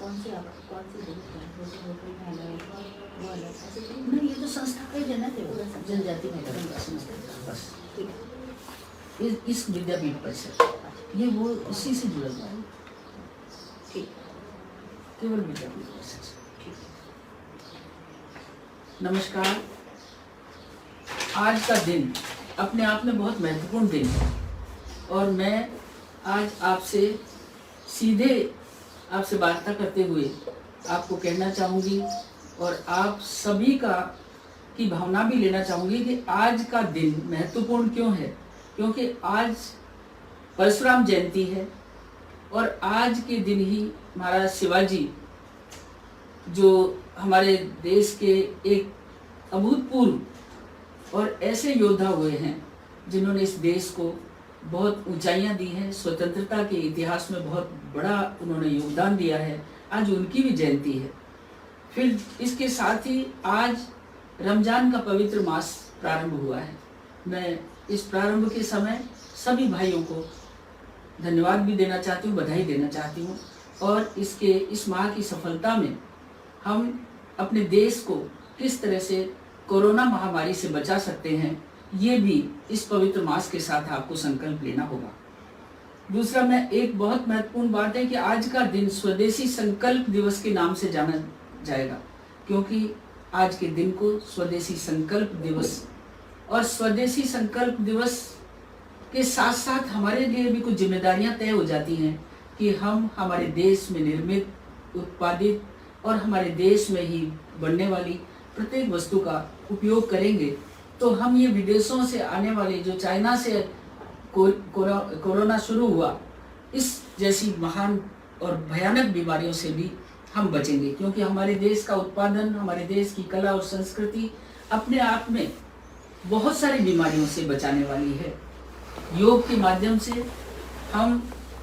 कौन सी दिन होटल में अलग वो अलग ऐसे कहीं नहीं, ये तो संस्था का ही देना थे, जनजाति महिला विकास संस्था का, बस ठीक है। इस विद्यापीठ परिषद ये वो इसी से जुड़ा हुआ है, ठीक केवल विद्यापीठ परिषद से। ठीक नमस्कार। आज का दिन अपने आप में बहुत महत्वपूर्ण दिन है और मैं आज आपसे सीधे आपसे वार्ता करते हुए आपको कहना चाहूँगी और आप सभी की भावना भी लेना चाहूँगी कि आज का दिन महत्वपूर्ण क्यों है, क्योंकि आज परशुराम जयंती है और आज के दिन ही महाराज शिवाजी जो हमारे देश के एक अभूतपूर्व और ऐसे योद्धा हुए हैं जिन्होंने इस देश को बहुत ऊंचाइयां दी हैं, स्वतंत्रता के इतिहास में बहुत बड़ा उन्होंने योगदान दिया है। आज उनकी भी जयंती है। फिर इसके साथ ही आज रमजान का पवित्र मास प्रारंभ हुआ है। मैं इस प्रारंभ के समय सभी भाइयों को धन्यवाद भी देना चाहती हूँ, बधाई देना चाहती हूँ और इस माह की सफलता में हम अपने देश को किस तरह से कोरोना महामारी से बचा सकते हैं, ये भी इस पवित्र मास के साथ आपको संकल्प लेना होगा। दूसरा, मैं एक बहुत महत्वपूर्ण बात है कि आज का दिन स्वदेशी संकल्प दिवस के नाम से जाना जाएगा, क्योंकि आज के दिन को स्वदेशी संकल्प दिवस और स्वदेशी संकल्प दिवस के साथ साथ हमारे लिए भी कुछ जिम्मेदारियां तय हो जाती हैं कि हम हमारे देश में निर्मित, उत्पादित और हमारे देश में ही बनने वाली प्रत्येक वस्तु का उपयोग करेंगे तो हम ये विदेशों से आने वाले जो चाइना से कोरोना शुरू हुआ इस जैसी महान और भयानक बीमारियों से भी हम बचेंगे, क्योंकि हमारे देश का उत्पादन, हमारे देश की कला और संस्कृति अपने आप में बहुत सारी बीमारियों से बचाने वाली है। योग के माध्यम से हम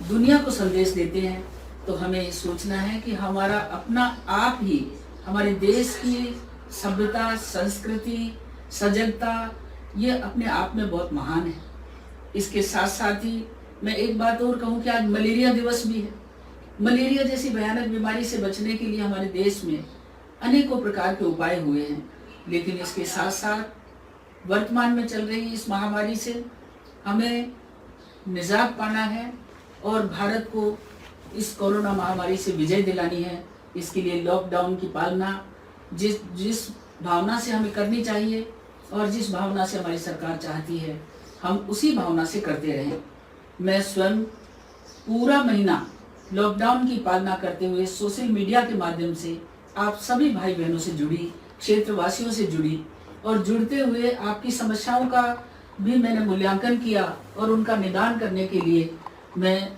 दुनिया को संदेश देते हैं, तो हमें ये सोचना है कि हमारा अपना आप ही हमारे देश की सभ्यता, संस्कृति, सजगता ये अपने आप में बहुत महान है। इसके साथ साथ ही मैं एक बात और कहूँ कि आज मलेरिया दिवस भी है। मलेरिया जैसी भयानक बीमारी से बचने के लिए हमारे देश में अनेकों प्रकार के उपाय हुए हैं, लेकिन इसके साथ साथ वर्तमान में चल रही इस महामारी से हमें निजात पाना है और भारत को इस कोरोना महामारी से विजय दिलानी है। इसके लिए लॉकडाउन की पालना जिस भावना से हमें करनी चाहिए और जिस भावना से हमारी सरकार चाहती है, हम उसी भावना से करते रहें। मैं स्वयं पूरा महीना लॉकडाउन की पालना करते हुए सोशल मीडिया के माध्यम से आप सभी भाई बहनों से जुड़ी, क्षेत्रवासियों से जुड़ी और जुड़ते हुए आपकी समस्याओं का भी मैंने मूल्यांकन किया और उनका निदान करने के लिए मैं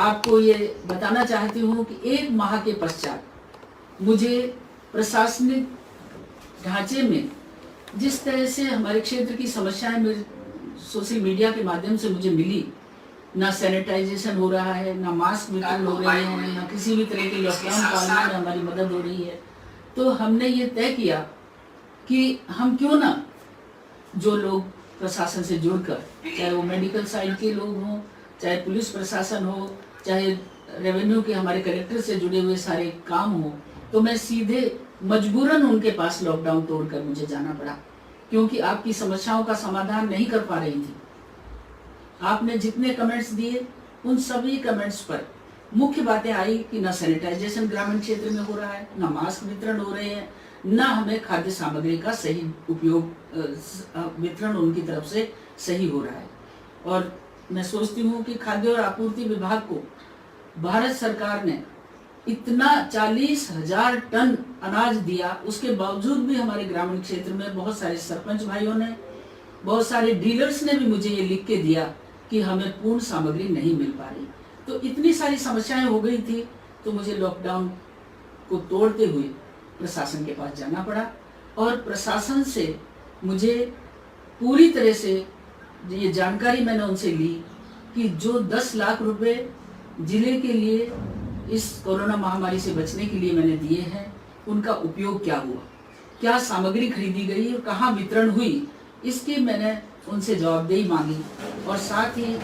आपको ये बताना चाहती हूँ कि एक माह के पश्चात मुझे प्रशासनिक ढांचे में जिस तरह से हमारे क्षेत्र की समस्याएं मेरे सोशल मीडिया के माध्यम से मुझे मिली, ना सैनिटाइजेशन हो रहा है, ना मास्क वितरण हो रहे हैं, ना किसी भी तरह की लॉकडाउन पालने में हमारी मदद हो रही है, तो हमने ये तय किया कि हम क्यों ना जो लोग प्रशासन से जुड़कर, चाहे वो मेडिकल साइड के लोग हों, चाहे पुलिस प्रशासन हो, चाहे रेवेन्यू के हमारे कलेक्टर से जुड़े हुए सारे काम हो, तो मैं सीधे मजबूरन उनके पास लॉकडाउन तोड़कर मुझे जाना पड़ा, क्योंकि आपकी समस्याओं का समाधान नहीं कर पा रही थी। आपने जितने कमेंट्स दिए उन सभी कमेंट्स पर मुख्य बातें आई कि ना सैनिटाइजेशन ग्रामीण क्षेत्र में हो रहा है, ना मास्क वितरण हो रहे हैं, ना हमें खाद्य सामग्री का सही उपयोग वितरण उनकी तरफ से सही हो रहा है। और मैं सोचती हूँ कि खाद्य और आपूर्ति विभाग को भारत सरकार ने इतना 40,000 टन अनाज दिया, उसके बावजूद भी हमारे ग्रामीण क्षेत्र में बहुत सारे सरपंच भाइयों ने, बहुत सारे डीलर्स ने भी मुझे ये लिख के दिया कि हमें पूर्ण सामग्री नहीं मिल पा रही। तो इतनी सारी समस्याएं हो गई थी, तो मुझे लॉकडाउन को तोड़ते हुए प्रशासन के पास जाना पड़ा और प्रशासन से मुझे पूरी तरह से ये जानकारी मैंने उनसे ली कि जो 10 लाख रुपए जिले के लिए इस कोरोना महामारी से बचने के लिए मैंने दिए हैं, उनका उपयोग क्या हुआ, क्या सामग्री खरीदी गई और कहाँ वितरण हुई, इसकी मैंने उनसे जवाबदेही मांगी। और साथ ही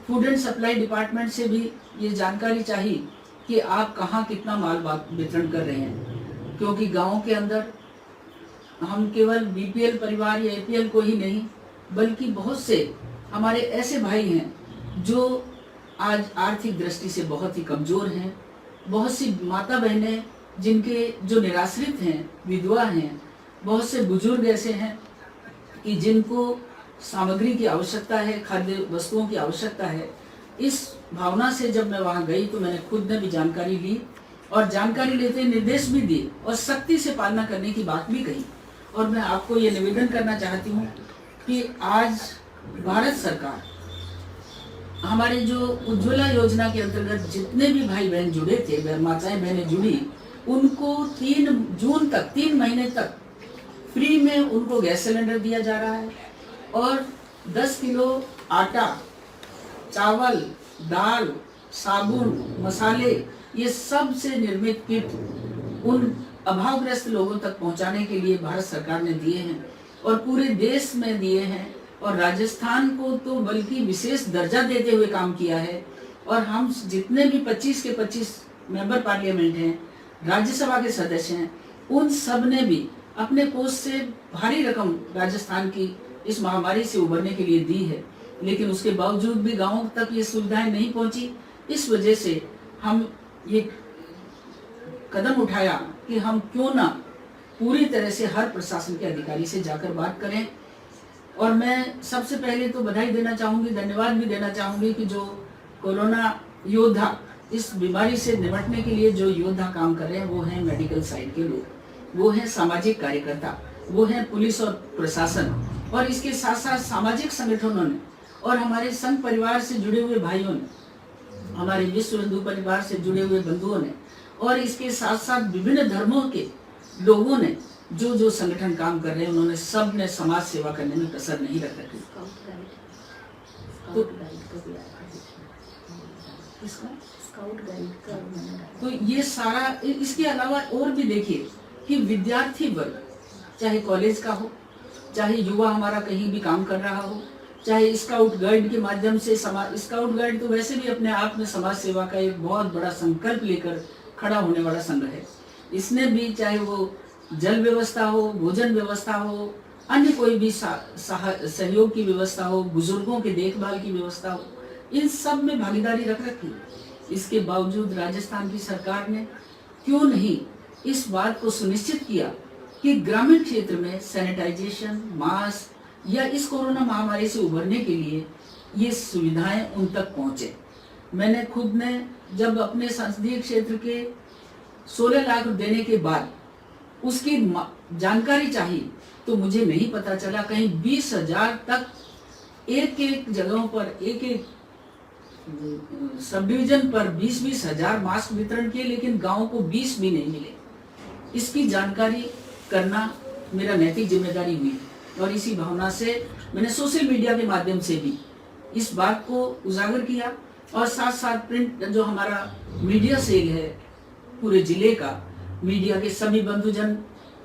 फूड एंड सप्लाई डिपार्टमेंट से भी ये जानकारी चाहिए कि आप कहाँ कितना माल वितरण कर रहे हैं, क्योंकि गाँव के अंदर हम केवल बीपीएल परिवार या एपीएल को ही नहीं, बल्कि बहुत से हमारे ऐसे भाई हैं जो आज आर्थिक दृष्टि से बहुत ही कमज़ोर हैं। बहुत सी माता बहनें जिनके जो निराश्रित हैं, विधवा हैं, बहुत से बुजुर्ग ऐसे हैं कि जिनको सामग्री की आवश्यकता है, खाद्य वस्तुओं की आवश्यकता है। इस भावना से जब मैं वहाँ गई तो मैंने खुद ने भी जानकारी ली और जानकारी लेते निर्देश भी दिए और सख्ती से पालना करने की बात भी कही। और मैं आपको ये निवेदन करना चाहती हूँ कि आज भारत सरकार हमारे जो उज्ज्वला योजना के अंतर्गत जितने भी भाई बहन जुड़े थे, माताएं बहनें जुड़ी, उनको 3 जून तक 3 महीने तक फ्री में उनको गैस सिलेंडर दिया जा रहा है और 10 किलो आटा, चावल, दाल, साबुन, मसाले, ये सब से निर्मित किट उन अभावग्रस्त लोगों तक पहुंचाने के लिए भारत सरकार ने दिए हैं और पूरे देश में दिए हैं। और राजस्थान को तो बल्कि विशेष दर्जा देते हुए काम किया है। और हम जितने भी 25 के 25 मेंबर पार्लियामेंट हैं, राज्यसभा के सदस्य हैं, उन सब ने भी अपने कोष से भारी रकम राजस्थान की इस महामारी से उबरने के लिए दी है। लेकिन उसके बावजूद भी गाँवों तक ये सुविधाएं नहीं पहुंची। इस वजह से हम ये कदम उठाया कि हम क्यों ना पूरी तरह से हर प्रशासन के अधिकारी से जाकर बात करें। और मैं सबसे पहले तो बधाई देना चाहूँगी, धन्यवाद भी देना चाहूँगी कि जो कोरोना योद्धा, इस बीमारी से निपटने के लिए जो योद्धा काम कर रहे हैं, वो हैं मेडिकल साइड के लोग, वो हैं सामाजिक कार्यकर्ता, वो हैं पुलिस और प्रशासन, और इसके साथ साथ सामाजिक संगठनों ने और हमारे संघ परिवार से जुड़े हुए भाइयों ने, हमारे विश्व हिंदू परिवार से जुड़े हुए बंधुओं ने, और इसके साथ साथ विभिन्न धर्मों के लोगों ने जो जो संगठन काम कर रहे हैं, उन्होंने सब ने समाज सेवा करने में कसर नहीं रख रखी। तो ये सारा, इसके अलावा और भी देखिए कि विद्यार्थी वर्ग, चाहे कॉलेज का हो, चाहे युवा हमारा कहीं भी काम कर रहा हो, चाहे स्काउट गाइड के माध्यम से स्काउट गाइड तो वैसे भी अपने आप में समाज सेवा का एक बहुत बड़ा संकल्प लेकर खड़ा होने वाला संघ है। इसने भी, चाहे वो जल व्यवस्था हो, भोजन व्यवस्था हो, अन्य कोई भी सहयोग की व्यवस्था हो, बुजुर्गों के देखभाल की व्यवस्था हो, इन सब में भागीदारी रख रखी। इसके बावजूद राजस्थान की सरकार ने क्यों नहीं इस बात को सुनिश्चित किया कि ग्रामीण क्षेत्र में सैनिटाइजेशन, मास्क या इस कोरोना महामारी से उभरने के लिए ये सुविधाएं उन तक पहुंचे। मैंने खुद ने जब अपने संसदीय क्षेत्र के 16 लाख देने के बाद उसकी जानकारी चाहिए तो मुझे नहीं पता चला, कहीं 20,000 तक एक जगहों पर, एक सब डिवीजन पर 20-20 हजार मास्क वितरण किए, लेकिन गांव को 20 भी नहीं मिले। इसकी जानकारी करना मेरा नैतिक जिम्मेदारी हुई और इसी भावना से मैंने सोशल मीडिया के माध्यम से भी इस बात को उजागर किया और साथ साथ प्रिंट जो हमारा मीडिया सेल है पूरे जिले का, मीडिया के सभी बंधुजन,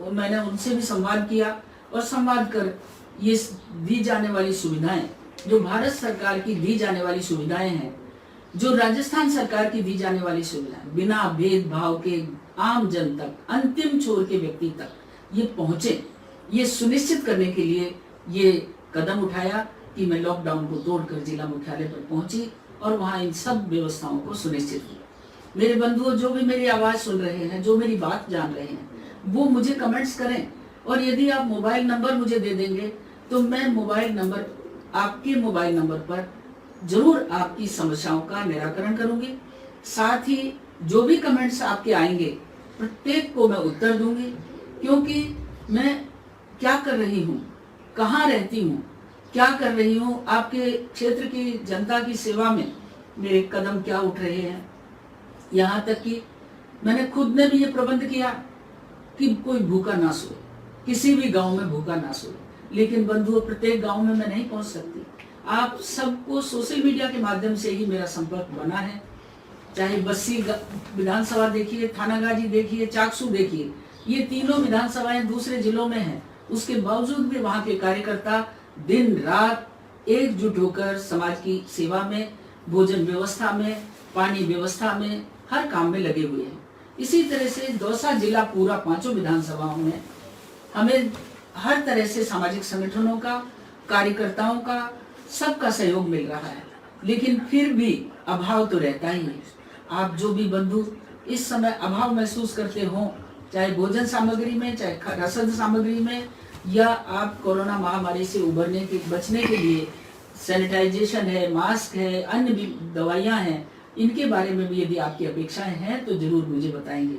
मैंने उनसे भी संवाद किया और संवाद कर ये दी जाने वाली सुविधाएं, जो भारत सरकार की दी जाने वाली सुविधाएं हैं, जो राजस्थान सरकार की दी जाने वाली सुविधाएं, बिना भेदभाव के आम जन तक, अंतिम छोर के व्यक्ति तक ये पहुंचे, ये सुनिश्चित करने के लिए ये कदम उठाया कि मैं लॉकडाउन को तोड़कर जिला मुख्यालय पर पहुंची और वहां इन सब व्यवस्थाओं को सुनिश्चित किया। मेरे बंधुओं, जो भी मेरी आवाज सुन रहे हैं, जो मेरी बात जान रहे हैं, वो मुझे कमेंट्स करें और यदि आप मोबाइल नंबर मुझे दे देंगे तो मैं आपके मोबाइल नंबर पर जरूर आपकी समस्याओं का निराकरण करूंगी। साथ ही जो भी कमेंट्स आपके आएंगे प्रत्येक को मैं उत्तर दूंगी, क्योंकि मैं क्या कर रही हूँ, कहाँ रहती हूँ, क्या कर रही हूँ, आपके क्षेत्र की जनता की सेवा में मेरे कदम क्या उठ रहे हैं। यहाँ तक कि मैंने खुद ने भी ये प्रबंध किया कि कोई भूखा ना सोए, किसी भी गांव में भूखा ना सोए। लेकिन बंधुओं, प्रत्येक गांव में मैं नहीं पहुंच सकती। आप सबको सोशल मीडिया के माध्यम से ही मेरा संपर्क बना है। चाहे बस्सी विधानसभा देखिए, थानागाजी देखिए, चाकसू देखिए, ये तीनों विधानसभाएं दूसरे जिलों में हैं। उसके बावजूद भी वहाँ के कार्यकर्ता दिन रात एकजुट होकर समाज की सेवा में, भोजन व्यवस्था में, पानी व्यवस्था में, हर काम में लगे हुए हैं। इसी तरह से दौसा जिला पूरा 5 विधानसभाओं में हमें हर तरह से सामाजिक संगठनों का, कार्यकर्ताओं का, सबका सहयोग मिल रहा है, लेकिन फिर भी अभाव तो रहता ही है। आप जो भी बंधु इस समय अभाव महसूस करते हो, चाहे भोजन सामग्री में, चाहे राशन सामग्री में, या आप कोरोना महामारी से उभरने के बचने के लिए सैनिटाइजेशन है, मास्क है, अन्य भी दवाइयाँ हैं, इनके बारे में भी यदि आपकी अपेक्षाएं हैं तो जरूर मुझे बताएंगे।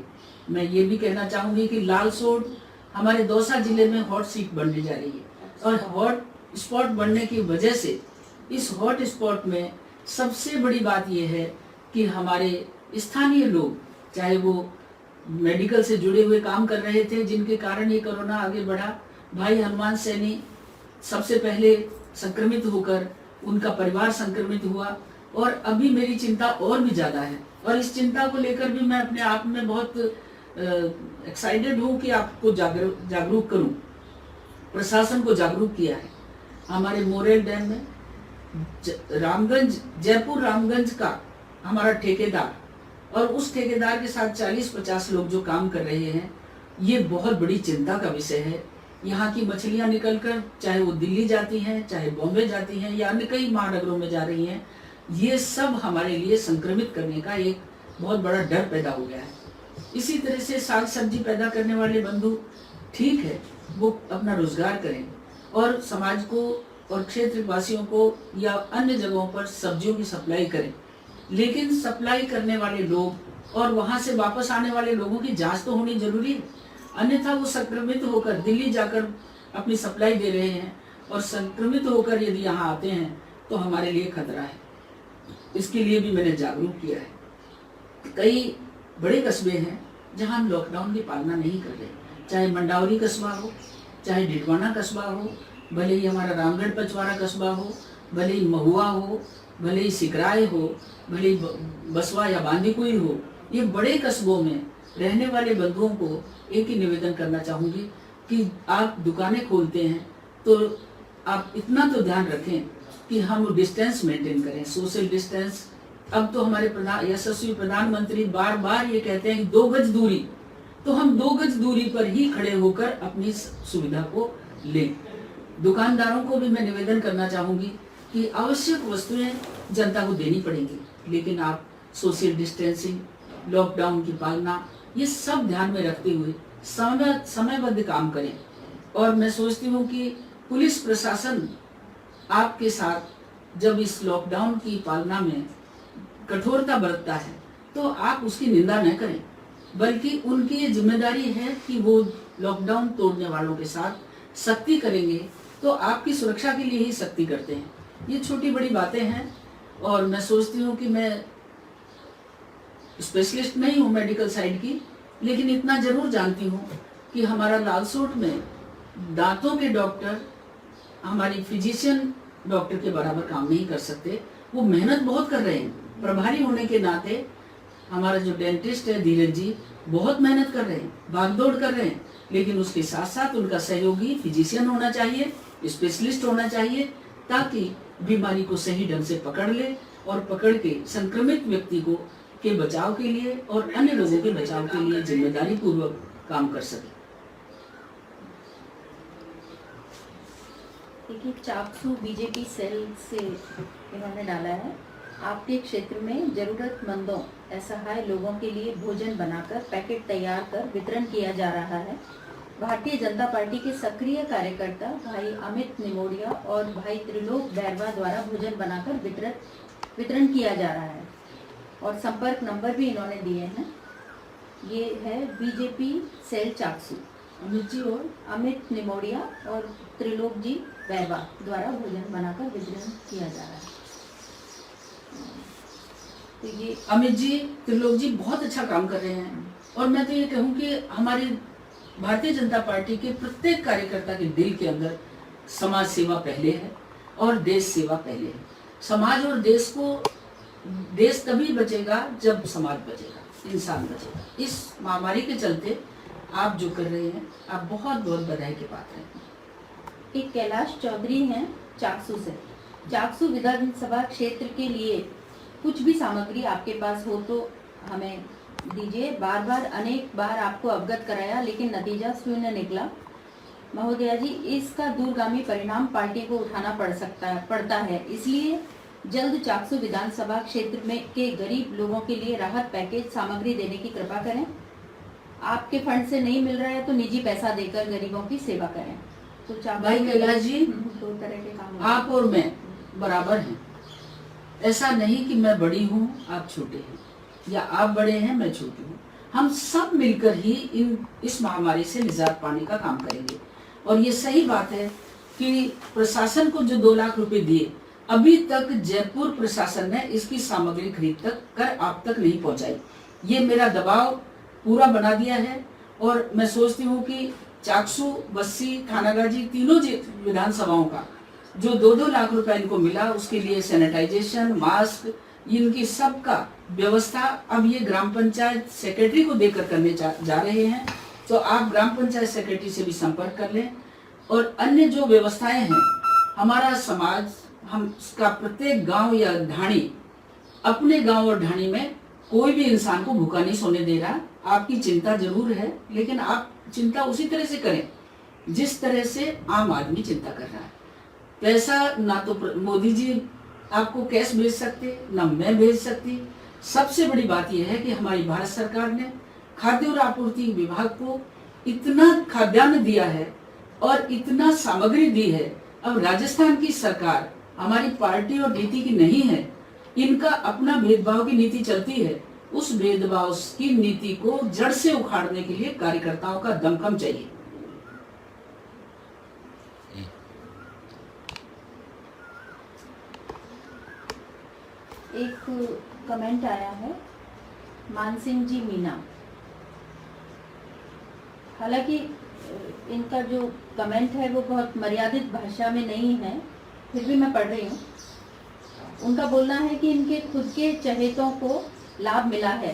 मैं ये भी कहना चाहूँगी कि लालसोट हमारे दौसा जिले में हॉट सीट बनने जा रही है, और हॉट स्पॉट बनने की वजह से इस हॉट स्पॉट में सबसे बड़ी बात यह है कि हमारे स्थानीय लोग, चाहे वो मेडिकल से जुड़े हुए काम कर रहे थे जिनके कारण ये कोरोना आगे बढ़ा, भाई हनुमान सैनी सबसे पहले संक्रमित होकर उनका परिवार संक्रमित हुआ, और अभी मेरी चिंता और भी ज़्यादा है, और इस चिंता को लेकर भी मैं अपने आप में बहुत एक्साइटेड हूँ कि आपको जागरूक करूँ। प्रशासन को जागरूक किया है। हमारे मोरेल डैम में रामगंज, जयपुर रामगंज का हमारा ठेकेदार और उस ठेकेदार के साथ 40-50 लोग जो काम कर रहे हैं, ये बहुत बड़ी चिंता का विषय है। यहाँ की मछलियाँ निकलकर चाहे वो दिल्ली जाती हैं, चाहे बॉम्बे जाती हैं, या अन्य कई महानगरों में जा रही हैं, ये सब हमारे लिए संक्रमित करने का एक बहुत बड़ा डर पैदा हो गया है। इसी तरह से साग सब्जी पैदा करने वाले बंधु, ठीक है, वो अपना रोजगार करें और समाज को और क्षेत्रवासियों को या अन्य जगहों पर सब्जियों की सप्लाई करें, लेकिन सप्लाई करने वाले लोग और वहां से वापस आने वाले लोगों की जांच तो होनी जरूरी है। अन्यथा वो संक्रमित होकर दिल्ली जाकर अपनी सप्लाई दे रहे हैं, और संक्रमित होकर यदि यहाँ आते हैं तो हमारे लिए खतरा है। इसके लिए भी मैंने जागरूक किया है। कई बड़े कस्बे हैं जहाँ हम लॉकडाउन की पालना नहीं कर रहे, चाहे मंडावरी कस्बा हो, चाहे डिडवाना कस्बा हो, भले ही हमारा रामगढ़ पचवाड़ा कस्बा हो, भले ही महुआ हो, भले ही सिकराय हो, भले ही बसवा या बांदीकुई हो, ये बड़े कस्बों में रहने वाले बंधुओं को एक ही निवेदन करना चाहूँगी कि आप दुकानें खोलते हैं तो आप इतना तो ध्यान रखें कि हम डिस्टेंस मेंटेन करें, सोशल डिस्टेंस। अब तो हमारे यशस्वी प्रधानमंत्री बार बार ये कहते हैं कि 2 गज दूरी, तो हम 2 गज दूरी पर ही खड़े होकर अपनी सुविधा को लें। दुकानदारों को भी मैं निवेदन करना चाहूँगी कि आवश्यक वस्तुएं जनता को देनी पड़ेंगी, लेकिन आप सोशल डिस्टेंसिंग, लॉकडाउन की पालना, ये सब ध्यान में रखते हुए समयबद्ध काम करें। और मैं सोचती हूँ कि पुलिस प्रशासन आपके साथ जब इस लॉकडाउन की पालना में कठोरता बरतता है तो आप उसकी निंदा न करें, बल्कि उनकी ये जिम्मेदारी है कि वो लॉकडाउन तोड़ने वालों के साथ सख्ती करेंगे, तो आपकी सुरक्षा के लिए ही सख्ती करते हैं। ये छोटी बड़ी बातें हैं, और मैं सोचती हूँ कि मैं स्पेशलिस्ट नहीं हूँ मेडिकल साइड की, लेकिन इतना जरूर जानती हूँ कि हमारा लालसोट में दांतों के डॉक्टर हमारी फिजिशियन डॉक्टर के बराबर काम नहीं कर सकते। वो मेहनत बहुत कर रहे हैं, प्रभारी होने के नाते हमारा जो डेंटिस्ट है धीरज जी बहुत मेहनत कर रहे हैं, भागदौड़ कर रहे हैं, लेकिन उसके साथ साथ उनका सहयोगी फिजिशियन होना चाहिए, स्पेशलिस्ट होना चाहिए, ताकि बीमारी को सही ढंग से पकड़ ले और पकड़ के संक्रमित व्यक्ति को के बचाव के लिए और अन्य लोगों के बचाव के लिए जिम्मेदारी पूर्वक काम कर सके। देखिए, चाकसू बीजेपी सेल से इन्होंने डाला है, आपके क्षेत्र में जरूरतमंदों असहाय लोगों के लिए भोजन बनाकर पैकेट तैयार कर वितरण किया जा रहा है। भारतीय जनता पार्टी के सक्रिय कार्यकर्ता भाई अमित निमोड़िया और भाई त्रिलोक बैरवा द्वारा भोजन बनाकर वितरण किया जा रहा है, और संपर्क नंबर भी इन्होंने दिए हैं। ये है बीजेपी सेल चाकसू, अमित जी और अमित निमोड़िया और त्रिलोक जी बैरवा द्वारा भोजन बनाकर वितरण किया जा रहा है। तो ये अमित जी, त्रिलोक जी बहुत अच्छा काम कर रहे हैं, और मैं तो ये कहूँ कि हमारी भारतीय जनता पार्टी के प्रत्येक कार्यकर्ता के दिल के अंदर समाज सेवा पहले है और देश सेवा पहले है। समाज और देश तभी बचेगा जब समाज बचेगा, इंसान बचेगा। इस महामारी के चलते आप जो कर रहे हैं, आप बहुत बहुत बधाई के पात्र हैं। एक कैलाश चौधरी हैं चाकसू से। चाकसू विधानसभा क्षेत्र के लिए कुछ भी सामग्री आपके पास हो तो हमें दीजिए। बार बार अनेक बार आपको अवगत कराया, लेकिन नतीजा शून्य निकला। महोदया जी, इसका दूरगामी परिणाम पार्टी को उठाना पड़ता है। इसलिए जल्द चाकसू विधानसभा क्षेत्र में के गरीब लोगों के लिए राहत पैकेज सामग्री देने की कृपा करें। आपके फंड से नहीं मिल रहा है तो निजी पैसा देकर गरीबों की सेवा करें। तो भाई कैलाश जी, दो तरह के काम आप और मैं बराबर हैं। ऐसा नहीं कि मैं बड़ी हूँ आप छोटे हैं, या आप बड़े हैं मैं छोटी हूँ। हम सब मिलकर ही इस महामारी से निजात पाने का काम करेंगे। और ये सही बात है कि प्रशासन को जो 2 लाख रुपए दिए, अभी तक जयपुर प्रशासन ने इसकी सामग्री खरीद कर आप तक नहीं पहुंचाई। ये मेरा दबाव पूरा बना दिया है। और मैं सोचती हूँ कि चाकसू, बस्सी, थानागाजी तीनों विधानसभाओं का जो 2-2 लाख रुपए इनको मिला, उसके लिए सैनिटाइजेशन, मास्क, इनकी सबका व्यवस्था अब ये ग्राम पंचायत सेक्रेटरी को देकर करने जा रहे हैं। तो आप ग्राम पंचायत सेक्रेटरी से भी संपर्क कर लें। और अन्य जो व्यवस्थाएं हैं, हमारा समाज, हम उसका प्रत्येक गांव या ढाणी, अपने गांव और ढाणी में कोई भी इंसान को भूखा नहीं सोने दे रहा। आपकी चिंता जरूर है, लेकिन आप चिंता उसी तरह से करें जिस तरह से आम आदमी चिंता कर रहा है। पैसा ना तो मोदी जी आपको कैश भेज सकते, ना मैं भेज सकती। सबसे बड़ी बात यह है कि हमारी भारत सरकार ने खाद्य और आपूर्ति विभाग को इतना खाद्यान्न दिया है और इतना सामग्री दी है। अब राजस्थान की सरकार हमारी पार्टी और नीति की नहीं है, इनका अपना भेदभाव की नीति चलती है। उस भेदभाव की नीति को जड़ से उखाड़ने के लिए कार्यकर्ताओं का दमखम चाहिए। एक कमेंट आया है मानसिंह जी मीना। हालांकि इनका जो कमेंट है वो बहुत मर्यादित भाषा में नहीं है, फिर भी मैं पढ़ रही हूँ। उनका बोलना है कि इनके खुद के चहेतों को लाभ मिला है,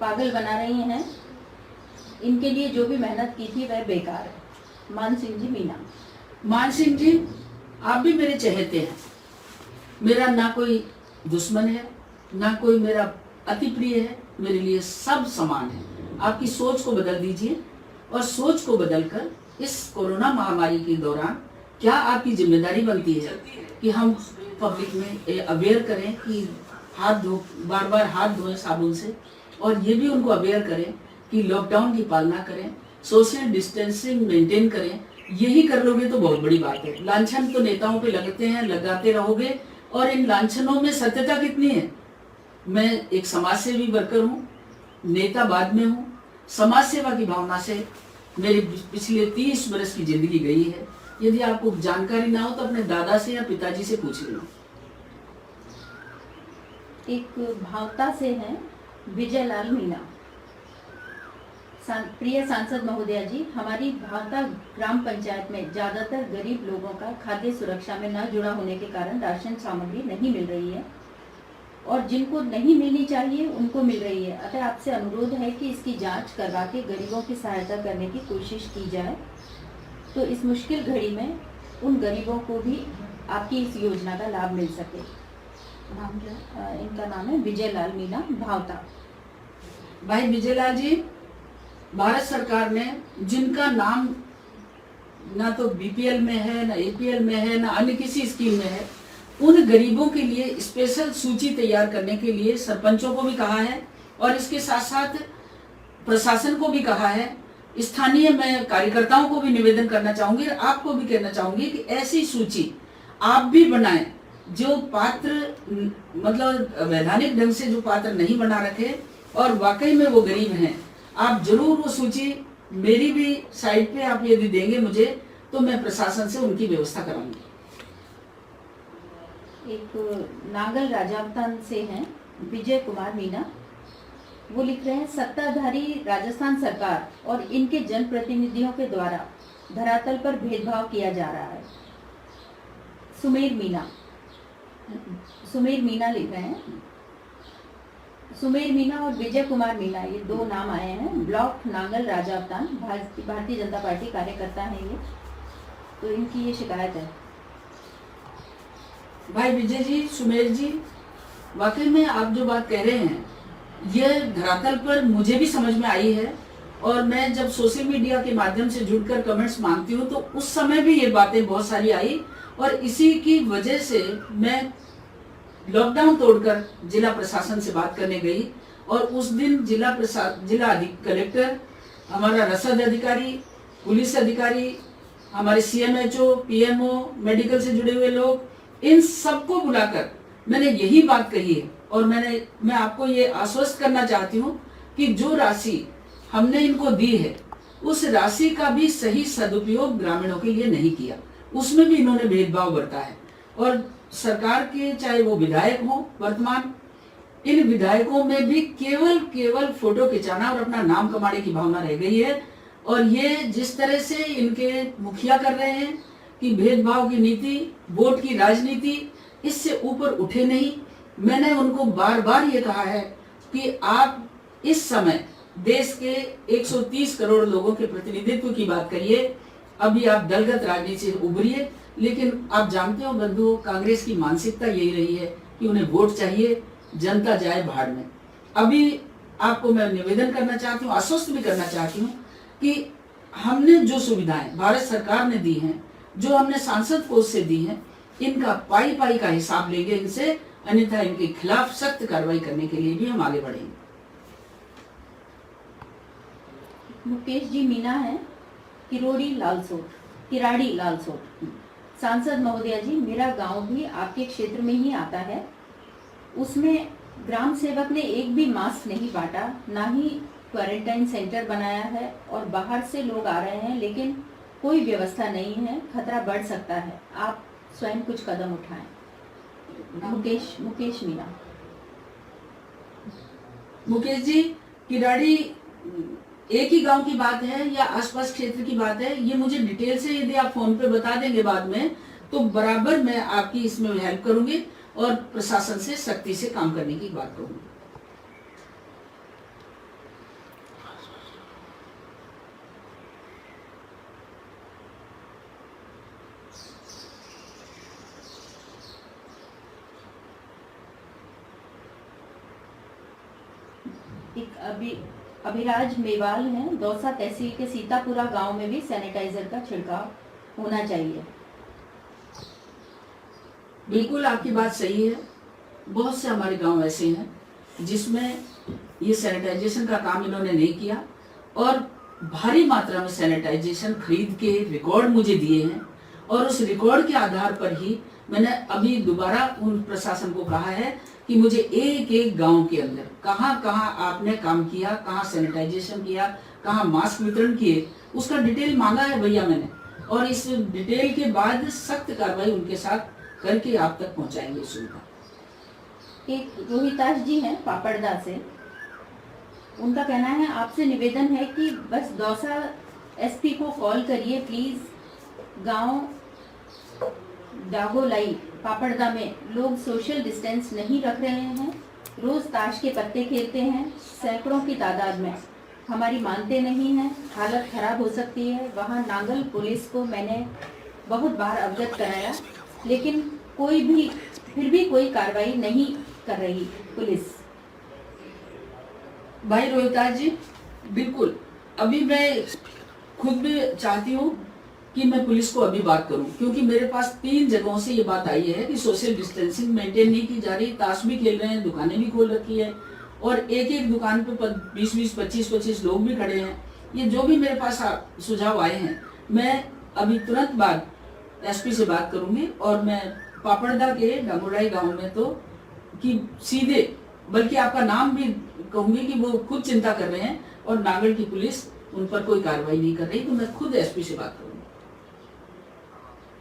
पागल बना रही हैं, इनके लिए जो भी मेहनत की थी वह बेकार है। मान सिंह जी मीना। मान सिंह जी, आप भी मेरे चहेते हैं। मेरा ना कोई दुश्मन है, ना कोई मेरा अति प्रिय है, मेरे लिए सब समान है। आपकी सोच को बदल दीजिए और सोच को बदलकर इस कोरोना महामारी के दौरान क्या आपकी जिम्मेदारी बनती है कि हम पब्लिक में अवेयर करें कि बार बार हाथ धोएं साबुन से, और ये भी उनको अवेयर करें कि लॉकडाउन की पालना करें, सोशल डिस्टेंसिंग मेंटेन करें। यही कर लोगे तो बहुत बड़ी बात है। लांछन तो नेताओं पे लगते हैं, लगाते रहोगे, और इन लांछनों में सत्यता कितनी है? मैं एक समाज सेवी वर्कर हूँ, नेता बाद में हूँ। समाज सेवा की भावना से मेरी पिछले 30 वर्ष की जिंदगी गई है। यदि आपको जानकारी ना हो तो अपने दादा से या पिताजी से पूछ लेना। एक भावता से हैं विजय लाल मीना। प्रिय सांसद महोदया जी, हमारी भावता ग्राम पंचायत में ज्यादातर गरीब लोगों का खाद्य सुरक्षा में न जुड़ा होने के कारण राशन सामग्री नहीं मिल रही है, और जिनको नहीं मिलनी चाहिए उनको मिल रही है। अतः आपसे अनुरोध है कि इसकी जांच करवा के गरीबों की सहायता करने की कोशिश की जाए, तो इस मुश्किल घड़ी में उन गरीबों को भी आपकी इस योजना का लाभ मिल सके। नाम क्या? इनका नाम है विजय लाल मीना, भावता। भाई विजय लाल जी, भारत सरकार ने जिनका नाम ना तो बीपीएल में है, ना एपीएल में है, ना अन्य किसी स्कीम में है, उन गरीबों के लिए स्पेशल सूची तैयार करने के लिए सरपंचों को भी कहा है, और इसके साथ साथ प्रशासन को भी कहा है। स्थानीय मैं कार्यकर्ताओं को भी निवेदन करना चाहूंगी, और आपको भी कहना चाहूंगी कि ऐसी सूची आप भी बनाएं। जो पात्र मतलब वैधानिक ढंग से जो पात्र नहीं बना रखे और वाकई में वो गरीब हैं, आप जरूर वो सूची मेरी भी साइड पे आप यदि देंगे मुझे, तो मैं प्रशासन से उनकी व्यवस्था कराऊंगी। एक नागल राजावतान से हैं विजय कुमार मीना। वो लिख रहे हैं, सत्ताधारी राजस्थान सरकार और इनके जनप्रतिनिधियों के द्वारा धरातल पर भेदभाव किया जा रहा है। सुमेर मीना लिख रहे हैं। सुमेर मीना और विजय कुमार मीना, ये 2 नाम आए हैं। ब्लॉक नागल राजावतान, भारतीय जनता पार्टी कार्यकर्ता हैं ये। तो इनकी ये शिकायत है। भाई विजय जी, सुमेर जी, वाकई में आप जो बात कह रहे हैं ये धरातल पर मुझे भी समझ में आई है, और मैं जब सोशल मीडिया के माध्यम से जुड़कर कमेंट्स मांगती हूँ तो उस समय भी ये बातें बहुत सारी आई, और इसी की वजह से मैं लॉकडाउन तोड़कर जिला प्रशासन से बात करने गई। और उस दिन जिला कलेक्टर, हमारा रसद अधिकारी, पुलिस अधिकारी, हमारे सीएमएचओ, पीएमओ, मेडिकल से जुड़े हुए लोग, इन सबको बुलाकर मैंने यही बात कही है। और मैं आपको ये आश्वस्त करना चाहती हूँ कि जो राशि हमने इनको दी है उस राशि का भी सही सदुपयोग ग्रामीणों के लिए नहीं किया, उसमें भी इन्होंने भेदभाव बरता है। और सरकार के चाहे वो विधायक हो वर्तमान, इन विधायकों में भी केवल फोटो खिंचाना और अपना नाम कमाने की भावना रह गई है। और ये जिस तरह से इनके मुखिया कर रहे हैं कि भेदभाव की नीति, वोट की राजनीति, इससे ऊपर उठे नहीं। मैंने उनको बार बार ये कहा है कि आप इस समय देश के 130 करोड़ लोगों के प्रतिनिधित्व की बात करिए, अभी आप दलगत राजनीति से उभरिए। लेकिन आप जानते हो बंधुओं, कांग्रेस की मानसिकता यही रही है कि उन्हें वोट चाहिए, जनता जाए भाड़ में। अभी आपको मैं निवेदन करना चाहती हूँ, आश्वस्त भी करना चाहती हूँ कि हमने जो सुविधाएं भारत सरकार ने दी हैं, जो हमने सांसद कोष से दी हैं, इनका पाई का हिसाब लेंगे इनसे, अन्यथा इनके खिलाफ सख्त कार्रवाई करने के लिए भी हम आगे बढ़ेंगे। मुकेश जी मीना है, किराड़ी लालसोट। सांसद महोदया जी, मेरा गांव भी आपके क्षेत्र में ही आता है। उसमें ग्राम सेवक ने एक भी मास्क नहीं बांटा, ना ही क्वारंटाइन सेंटर बनाया है, और बाहर से लोग आ रहे हैं लेकिन कोई व्यवस्था नहीं है, खतरा बढ़ सकता है। आप स्वयं कुछ कदम उठाएं। मुकेश मीना। मुकेश जी, किराड़ी एक ही गांव की बात है या आसपास क्षेत्र की बात है, ये मुझे डिटेल से यदि आप फोन पे बता देंगे बाद में, तो बराबर मैं आपकी इसमें हेल्प करूंगी और प्रशासन से सख्ती से काम करने की बात करूंगी। अभिराज मेवाल हैं, दौसा तहसील के सीतापुरा गांव में भी सैनिटाइजर का छिड़काव होना चाहिए। बिल्कुल आपकी बात सही है। बहुत से हमारे गांव ऐसे हैं जिसमें ये सैनिटाइजेशन का काम इन्होंने नहीं किया, और भारी मात्रा में सैनिटाइजेशन खरीद के रिकॉर्ड मुझे दिए हैं, और उस रिकॉर्ड के आधार पर ही मैंने अभी दोबारा उन प्रशासन को कहा है कि मुझे एक गांव के अंदर कहाँ कहाँ आपने काम किया, कहाँ सैनिटाइजेशन किया, कहाँ मास्क वितरण किए, उसका डिटेल मांगा है भैया मैंने, और इस डिटेल के बाद सख्त कार्रवाई उनके साथ करके आप तक पहुंचाएंगे सुविधा। एक रोहिताश जी हैं पापड़दा से, उनका कहना है आपसे निवेदन है कि बस दौसा एसपी को कॉल करिए प्लीज। गांव डागोलाई पापड़दा में लोग सोशल डिस्टेंस नहीं रख रहे हैं, रोज ताश के पत्ते खेलते हैं सैकड़ों की तादाद में, हमारी मानते नहीं हैं, हालत खराब हो सकती है। वहां नांगल पुलिस को मैंने बहुत बार अवगत कराया, लेकिन फिर भी कोई कार्रवाई नहीं कर रही पुलिस। भाई रोहिताज जी, बिल्कुल अभी मैं खुद भी चाहती हूँ कि मैं पुलिस को अभी बात करूं, क्योंकि मेरे पास 3 जगहों से ये बात आई है कि सोशल डिस्टेंसिंग मेंटेन नहीं की जा रही, ताश भी खेल रहे हैं, दुकानें भी खोल रखी है, और एक दुकान पे 20-20, 25-25 लोग भी खड़े हैं। ये जो भी मेरे पास सुझाव आए हैं, मैं अभी तुरंत बाद एसपी से बात करूंगी, और मैं पापड़दा के डांगोड़ाई गाँव में तो कि सीधे, बल्कि आपका नाम भी कहूंगी कि वो खुद चिंता कर रहे हैं और नागल की पुलिस उन पर कोई कार्रवाई नहीं कर रही, तो मैं खुद एसपी से बात करूंगी।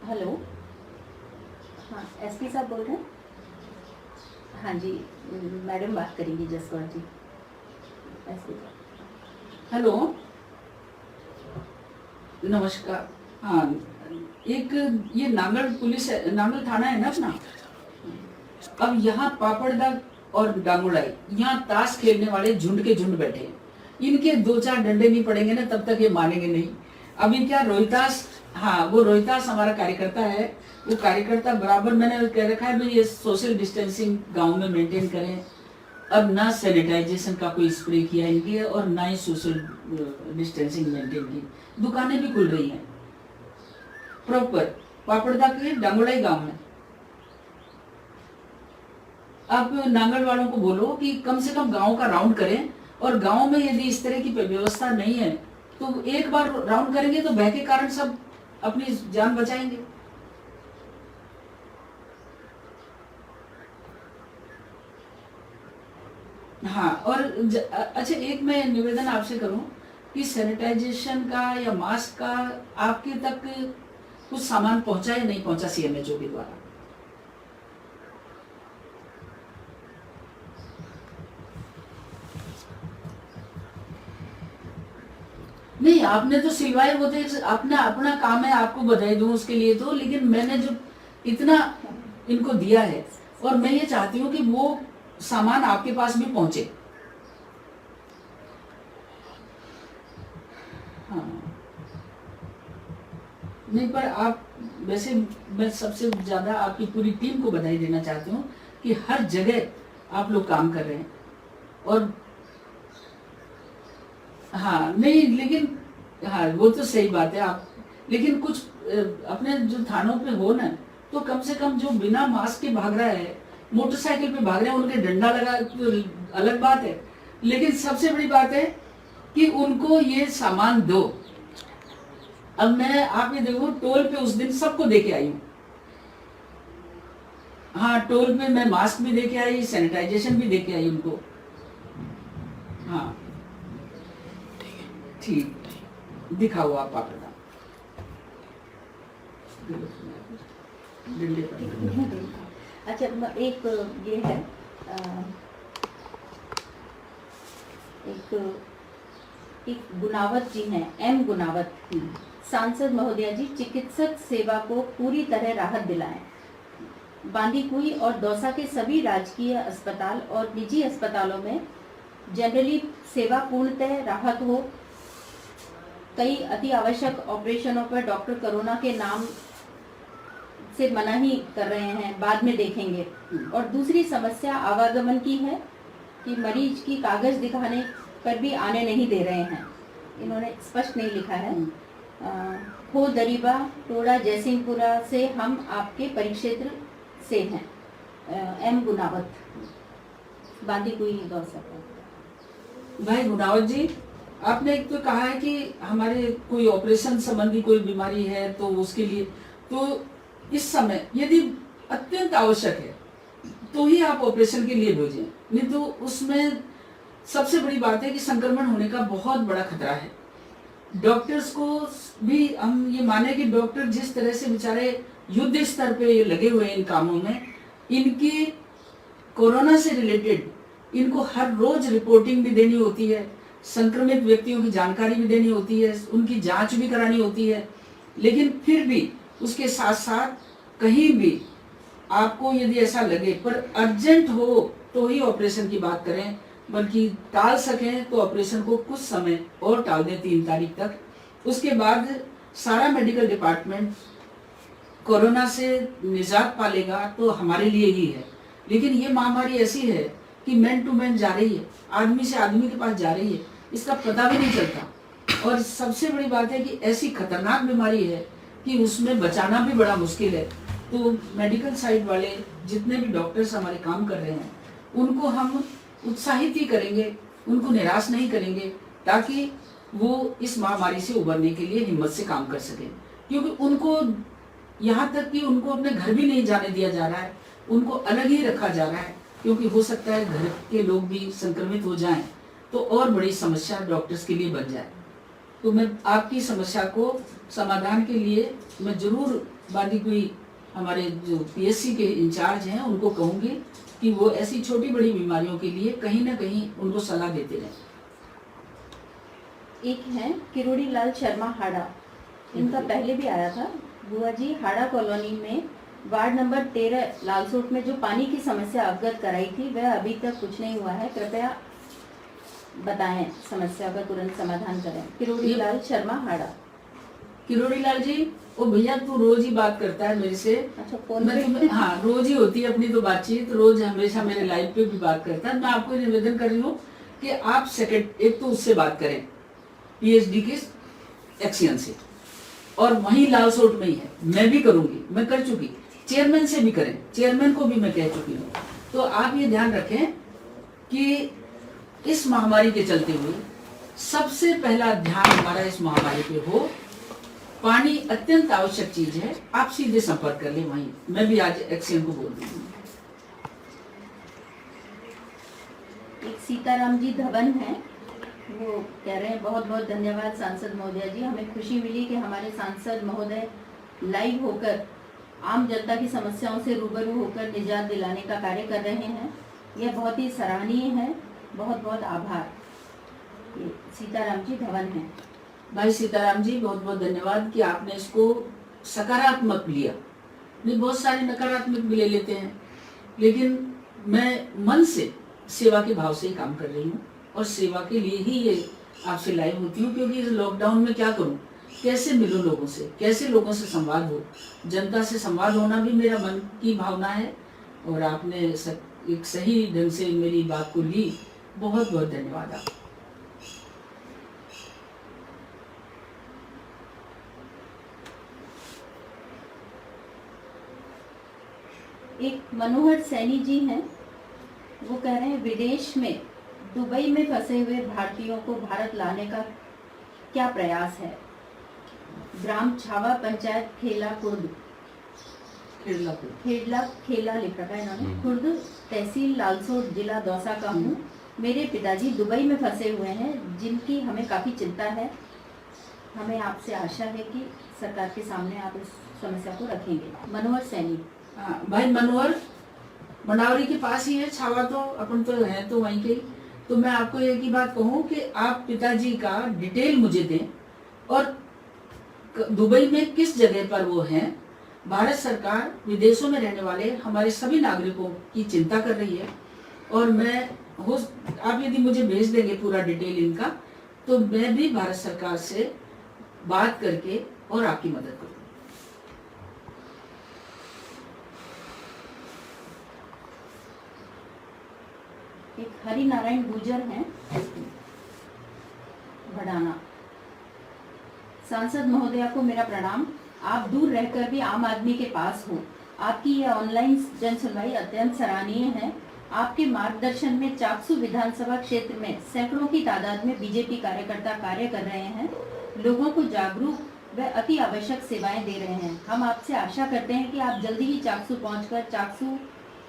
हेलो, हाँ एसपी साहब बोल रहे हैं? हाँ जी मैडम बात करेंगी जसकौर जी। एसपी साहब हेलो, नमस्कार। हाँ, एक ये नांगल पुलिस नांगल थाना है ना अपना। अब यहाँ पापड़दा और डांगोड़ाई, यहाँ ताश खेलने वाले झुंड के झुंड बैठे हैं, इनके 2-4 डंडे नहीं पड़ेंगे ना तब तक ये मानेंगे नहीं। अभी क्या रोहितास, हाँ वो रोहितास हमारा कार्यकर्ता है, वो कार्यकर्ता बराबर मैंने कह रखा है भाई ये सोशल डिस्टेंसिंग गांव में मेंटेन करें, अब ना सैनिटाइजेशन का कोई स्प्रे किया इनके और ना ही सोशल डिस्टेंसिंग मेंटेन की। दुकानें भी खुल रही हैं प्रॉपर पापड़दा के डांगोलाई गांव में। आप नांगल वालों को बोलो कि कम से कम गांव का राउंड करें, और गांव में यदि इस तरह की व्यवस्था नहीं है तो एक बार राउंड करेंगे तो भय के कारण सब अपनी जान बचाएंगे। हाँ, और अच्छा एक मैं निवेदन आपसे करूं कि सैनिटाइजेशन का या मास्क का आपके तक कुछ सामान पहुंचा या नहीं पहुंचा सीएमएचओ के द्वारा? नहीं, आपने तो सिलवाए वो थे, अपना अपना काम है, आपको बधाई दूं उसके लिए तो, लेकिन मैंने जो इतना इनको दिया है और मैं ये चाहती हूँ कि वो सामान आपके पास भी पहुंचे। हाँ, नहीं पर आप वैसे मैं सबसे ज्यादा आपकी पूरी टीम को बधाई देना चाहती हूँ कि हर जगह आप लोग काम कर रहे हैं। और हाँ नहीं, लेकिन हाँ वो तो सही बात है आप, लेकिन कुछ अपने जो थानों पे हो ना, तो कम से कम जो बिना मास्क के भाग रहा है, मोटरसाइकिल पे भाग रहे हैं, उनके डंडा लगा तो अलग बात है, लेकिन सबसे बड़ी बात है कि उनको ये सामान दो। अब मैं आप ये देखो, टोल पे उस दिन सबको दे के आई हूँ। हाँ, टोल पे मैं मास्क भी दे के आई, सैनिटाइजेशन भी दे के आई उनको। हाँ ठीक, दिखाओ आप पापड़ा। अच्छा, एक ये है, एक गुनावत जी हैं, एम गुनावत, सांसद महोदया जी, चिकित्सक सेवा को पूरी तरह राहत दिलाएं। बांदीकुई और दौसा के सभी राजकीय अस्पताल और निजी अस्पतालों में जनरली सेवा पूर्णतः राहत हो। कई अति आवश्यक ऑपरेशनों पर डॉक्टर कोरोना के नाम से मना ही कर रहे हैं, बाद में देखेंगे। और दूसरी समस्या आवागमन की है कि मरीज की कागज दिखाने पर भी आने नहीं दे रहे हैं। इन्होंने स्पष्ट नहीं लिखा है। हो दरीबा टोड़ा जयसिंहपुरा से हम आपके परिक्षेत्र से हैं। एम गुनावत, बांदीकुई दौसा। भाई गुनावत जी, आपने एक तो कहा है कि हमारे कोई ऑपरेशन संबंधी कोई बीमारी है तो उसके लिए, तो इस समय यदि अत्यंत आवश्यक है तो ही आप ऑपरेशन के लिए भेजें, नहीं तो उसमें सबसे बड़ी बात है कि संक्रमण होने का बहुत बड़ा खतरा है। डॉक्टर्स को भी हम ये माने कि डॉक्टर जिस तरह से बेचारे युद्ध स्तर पे लगे हुए हैं इन कामों में, इनकी कोरोना से रिलेटेड इनको हर रोज रिपोर्टिंग भी देनी होती है, संक्रमित व्यक्तियों की जानकारी भी देनी होती है, उनकी जांच भी करानी होती है। लेकिन फिर भी उसके साथ साथ कहीं भी आपको यदि ऐसा लगे पर अर्जेंट हो तो ही ऑपरेशन की बात करें, बल्कि टाल सकें तो ऑपरेशन को कुछ समय और टाल दें 3 तारीख तक। उसके बाद सारा मेडिकल डिपार्टमेंट कोरोना से निजात पालेगा तो हमारे लिए ही है। लेकिन ये महामारी ऐसी है कि मैन टू मैन जा रही है, आदमी से आदमी के पास जा रही है, इसका पता भी नहीं चलता। और सबसे बड़ी बात है कि ऐसी खतरनाक बीमारी है कि उसमें बचाना भी बड़ा मुश्किल है। तो मेडिकल साइड वाले जितने भी डॉक्टर्स हमारे काम कर रहे हैं उनको हम उत्साहित ही करेंगे, उनको निराश नहीं करेंगे, ताकि वो इस महामारी से उबरने के लिए हिम्मत से काम कर सकें। क्योंकि उनको यहाँ तक कि उनको अपने घर भी नहीं जाने दिया जा रहा है, उनको अलग ही रखा जा रहा है, क्योंकि हो सकता है घर के लोग भी संक्रमित हो जाएं तो और बड़ी समस्या डॉक्टर्स के लिए बन जाए। तो मैं आपकी समस्या को समाधान के लिए मैं जरूर बांदीकुई हमारे जो पीएससी के इंचार्ज हैं उनको कहूँगी कि वो ऐसी छोटी बड़ी बीमारियों के लिए कहीं ना कहीं उनको सलाह देते रहें। एक है किरोड़ी लाल शर्मा हाड़ा, इनका पहले भी आया था। बुआ जी, हाड़ा कॉलोनी में वार्ड नंबर 13 लालसोट में जो पानी की समस्या अवगत कराई थी वह अभी तक कुछ नहीं हुआ है, कृपया बताएं, समस्या का तुरंत समाधान करें। किरोड़ी लाल शर्मा हाड़ा। किरोड़ी लाल जी, वो भैया तू रोज ही बात करता है मेरे से। अच्छा, फोन मैं पे? तुम्हें, हाँ रोज ही होती है अपनी तो बातचीत, रोज हमेशा मेरे लाइव पे भी बात करता है। मैं आपको निवेदन कर रही हूँ कि आप सेकेंड एक तो उससे बात करें, पीएचडी के एक्सियन से, और वहीं लालसोट में ही है। मैं भी करूंगी, मैं कर चुकी, चेयरमैन से भी करें, चेयरमैन को भी मैं कह चुकी हूँ। तो आप ये ध्यान रखें कि इस महामारी के चलते हुए सबसे पहला ध्यान हमारा इस महामारी पे हो। पानी अत्यंत आवश्यक चीज है, आप सीधे संपर्क कर ले वहीं। मैं भी आज एक्सियन को बोल रही हूँ। एक सीताराम जी धवन है, वो कह रहे हैं बहुत बहुत धन्यवाद सांसद महोदय जी, हमें खुशी मिली कि हमारे सांसद महोदय लाइव होकर आम जनता की समस्याओं से रूबरू होकर निजात दिलाने का कार्य कर रहे हैं। यह बहुत ही सराहनीय है, बहुत बहुत आभार। ये सीताराम जी धवन है। भाई सीताराम जी, बहुत बहुत धन्यवाद कि आपने इसको सकारात्मक लिया। नहीं, बहुत सारे नकारात्मक भी ले लेते हैं, लेकिन मैं मन से सेवा के भाव से ही काम कर रही हूँ और सेवा के लिए ही ये आपसे लाइव होती हूँ। क्योंकि इस लॉकडाउन में क्या करूँ, कैसे मिलूं लोगों से, कैसे लोगों से संवाद हो, जनता से संवाद होना भी मेरा मन की भावना है। और आपने एक सही ढंग से मेरी बात को ली, बहुत बहुत धन्यवाद आप। एक मनोहर सैनी जी हैं, वो कह रहे हैं विदेश में दुबई में फंसे हुए भारतीयों को भारत लाने का क्या प्रयास है। ग्राम छावा, पंचायत खेला खुर्द, खेला लिख रखा है इन्होंने, खुर्द तहसील लालसोट, जिला दौसा का हूँ। मेरे पिताजी दुबई में फंसे हुए हैं, जिनकी हमें काफ़ी चिंता है। हमें आपसे आशा है कि सरकार के सामने आप इस समस्या को रखेंगे। मनोहर सैनी। हाँ भाई, मनोहर मंडावरी के पास ही है, छावा तो अपन तो है तो वहीं के। तो मैं आपको एक ही बात कहूँ कि आप पिताजी का डिटेल मुझे दें, और दुबई में किस जगह पर वो हैं। भारत सरकार विदेशों में रहने वाले हमारे सभी नागरिकों की चिंता कर रही है, और मैं आप यदि मुझे भेज देंगे पूरा डिटेल इनका, तो मैं भी भारत सरकार से बात करके और आपकी मदद करूँ। एक हरि नारायण गुर्जर हैं, भड़ाना। सांसद महोदया को मेरा प्रणाम। आप दूर रहकर भी आम आदमी के पास हो। आपकी यह ऑनलाइन जन सुनवाई अत्यंत सराहनीय है। आपके मार्गदर्शन में चाकसू विधानसभा क्षेत्र में सैकड़ों की तादाद में बीजेपी कार्यकर्ता कार्य कर रहे हैं, लोगों को जागरूक व अति आवश्यक सेवाएं दे रहे हैं। हम आपसे आशा करते हैं कि आप जल्दी ही चाकसू पहुंचकर चाकसू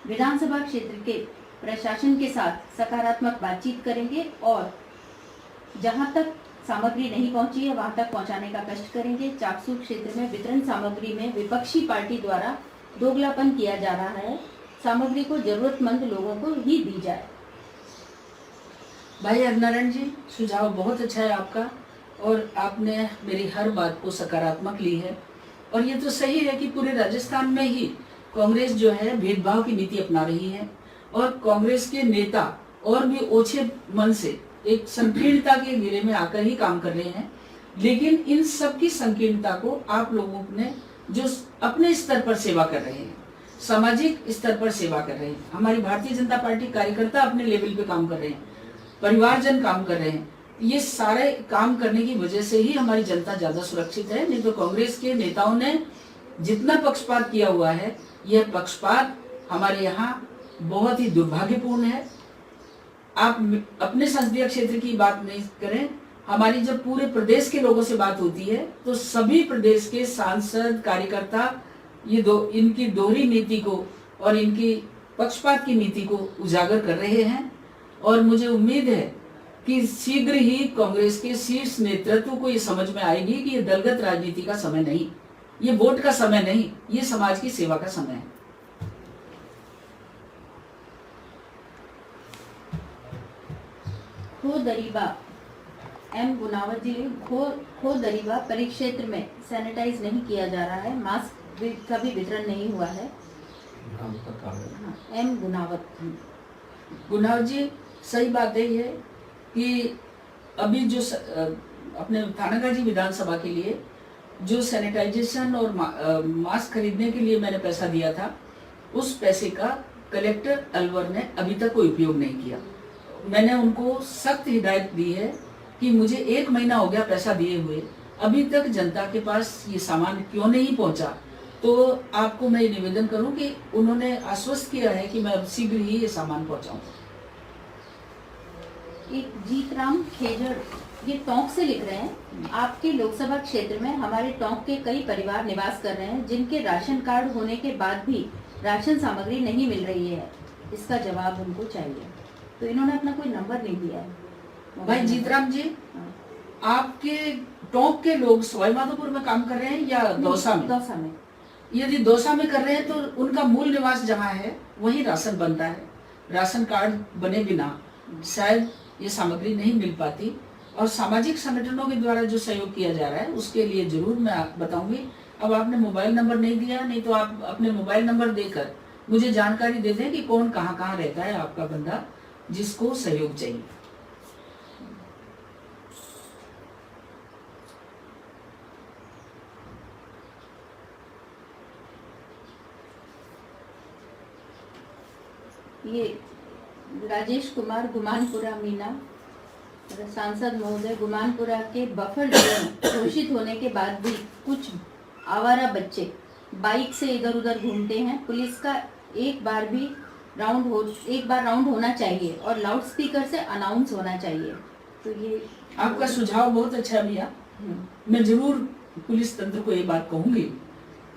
विधानसभा क्षेत्र के प्रशासन के साथ सकारात्मक बातचीत करेंगे और जहां तक सामग्री नहीं पहुंची है वहां तक पहुंचाने का कष्ट करेंगे। चाकसू क्षेत्र में वितरण सामग्री में विपक्षी पार्टी द्वारा दोगलापन किया जा रहा है। सामग्री को जरूरतमंद लोगों को ही दी जाए। भाई हरनारायण जी, सुझाव बहुत अच्छा है आपका, और आपने मेरी हर बात को सकारात्मक ली है। और ये तो सही है कि पूरे राजस्थान में ही कांग्रेस जो है भेदभाव की नीति अपना रही है, और कांग्रेस के नेता और भी ओछे मन से एक संकीर्णता के घेरे में आकर ही काम कर रहे हैं। लेकिन इन सब की संकीर्णता को आप लोगों ने जो अपने स्तर पर सेवा कर रहे हैं, सामाजिक स्तर पर सेवा कर रहे हैं, हमारी भारतीय जनता पार्टी कार्यकर्ता अपने लेवल पे काम कर रहे हैं, परिवारजन काम कर रहे हैं, ये सारे काम करने की वजह से ही हमारी जनता ज्यादा सुरक्षित है। नहीं तो कांग्रेस के नेताओं ने जितना पक्षपात किया हुआ है, यह पक्षपात हमारे यहाँ बहुत ही दुर्भाग्यपूर्ण है। आप अपने संसदीय क्षेत्र की बात नहीं करें, हमारी जब पूरे प्रदेश के लोगों से बात होती है तो सभी प्रदेश के सांसद कार्यकर्ता इनकी दोहरी नीति को और इनकी पक्षपात की नीति को उजागर कर रहे हैं। और मुझे उम्मीद है कि शीघ्र ही कांग्रेस के शीर्ष नेतृत्व को ये समझ में आएगी कि ये दलगत राजनीति का समय नहीं, ये वोट का समय नहीं, ये समाज की सेवा का समय है। खो दरीबा एम गुनावत जी, खो दरीबा परिक्षेत्र में सैनिटाइज नहीं किया जा रहा है, मास्क का भी वितरण नहीं हुआ है। एम गुनावत जी, सही बात है ये कि अभी जो अपने थानागाजी विधानसभा के लिए जो सैनिटाइजेशन और मास्क खरीदने के लिए मैंने पैसा दिया था, उस पैसे का कलेक्टर अलवर ने अभी तक कोई उपयोग नहीं किया। मैंने उनको सख्त हिदायत दी है कि मुझे 1 महीना हो गया पैसा दिए हुए, अभी तक जनता के पास ये सामान क्यों नहीं पहुंचा। तो आपको मैं निवेदन करूं कि उन्होंने आश्वस्त किया है कि मैं अब शीघ्र ही ये सामान पहुंचाऊंगा। एक जीतराम खेजड़ ये टोंक से लिख रहे हैं, आपके लोकसभा क्षेत्र में हमारे टोंक के कई परिवार निवास कर रहे हैं जिनके राशन कार्ड होने के बाद भी राशन सामग्री नहीं मिल रही है, इसका जवाब उनको चाहिए। तो इन्होंने अपना कोई नंबर नहीं दिया है। भाई जीतराम जी, हाँ। आपके टोंक के लोग सवाई माधोपुर में काम कर रहे हैं या दौसा में? दौसा में। यदि दौसा में कर रहे हैं तो उनका मूल निवास जहाँ है वही राशन बनता है। राशन कार्ड बने बिना शायद ये सामग्री नहीं मिल पाती, और सामाजिक संगठनों के द्वारा जो सहयोग किया जा रहा है उसके लिए जरूर मैं बताऊंगी। अब आपने मोबाइल नंबर नहीं दिया, नहीं तो आप अपने मोबाइल नंबर देकर मुझे जानकारी दे दें कि कौन कहाँ कहाँ रहता है आपका बंदा जिसको सहयोग चाहिए। ये राजेश कुमार गुमानपुरा मीना, सांसद महोदय, गुमानपुरा के बफर जोन घोषित होने के बाद भी कुछ आवारा बच्चे बाइक से इधर उधर घूमते हैं। पुलिस का एक बार राउंड होना चाहिए और लाउड स्पीकर से अनाउंस होना चाहिए। तो ये आपका सुझाव बहुत अच्छा भैया। मैं जरूर पुलिस तंत्र को ये बात कहूंगी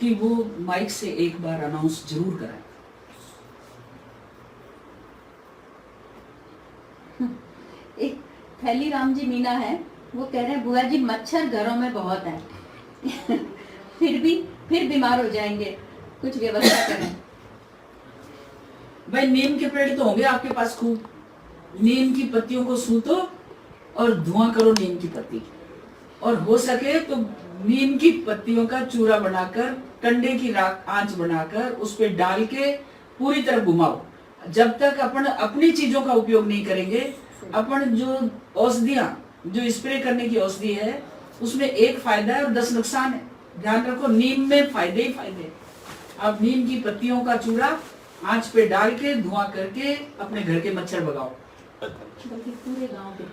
कि वो माइक से एक बार अनाउंस जरूर कराएं। एक थैली राम जी मीना है, वो कह रहे हैं बुआ जी मच्छर घरों में बहुत है फिर बीमार हो जाएंगे, कुछ व्यवस्था करें। भाई नीम के पेड़ तो होंगे आपके पास खूब, नीम की पत्तियों को सूतो और धुआं करो नीम की पत्ती, और हो सके तो नीम की पत्तियों का चूरा बनाकर कंडे की राख आंच बनाकर उस पे डाल के पूरी तरह घुमाओ। जब तक अपन अपनी चीजों का उपयोग नहीं करेंगे, अपन जो औषधियां जो स्प्रे करने की औषधि है उसमें एक फायदा है और 10 नुकसान है। ध्यान रखो, नीम में फायदे ही फायदे। आप नीम की पत्तियों का चूरा आंच पे डाल के धुआं करके अपने घर के मच्छर भगाओ, बल्कि पूरे गांव के।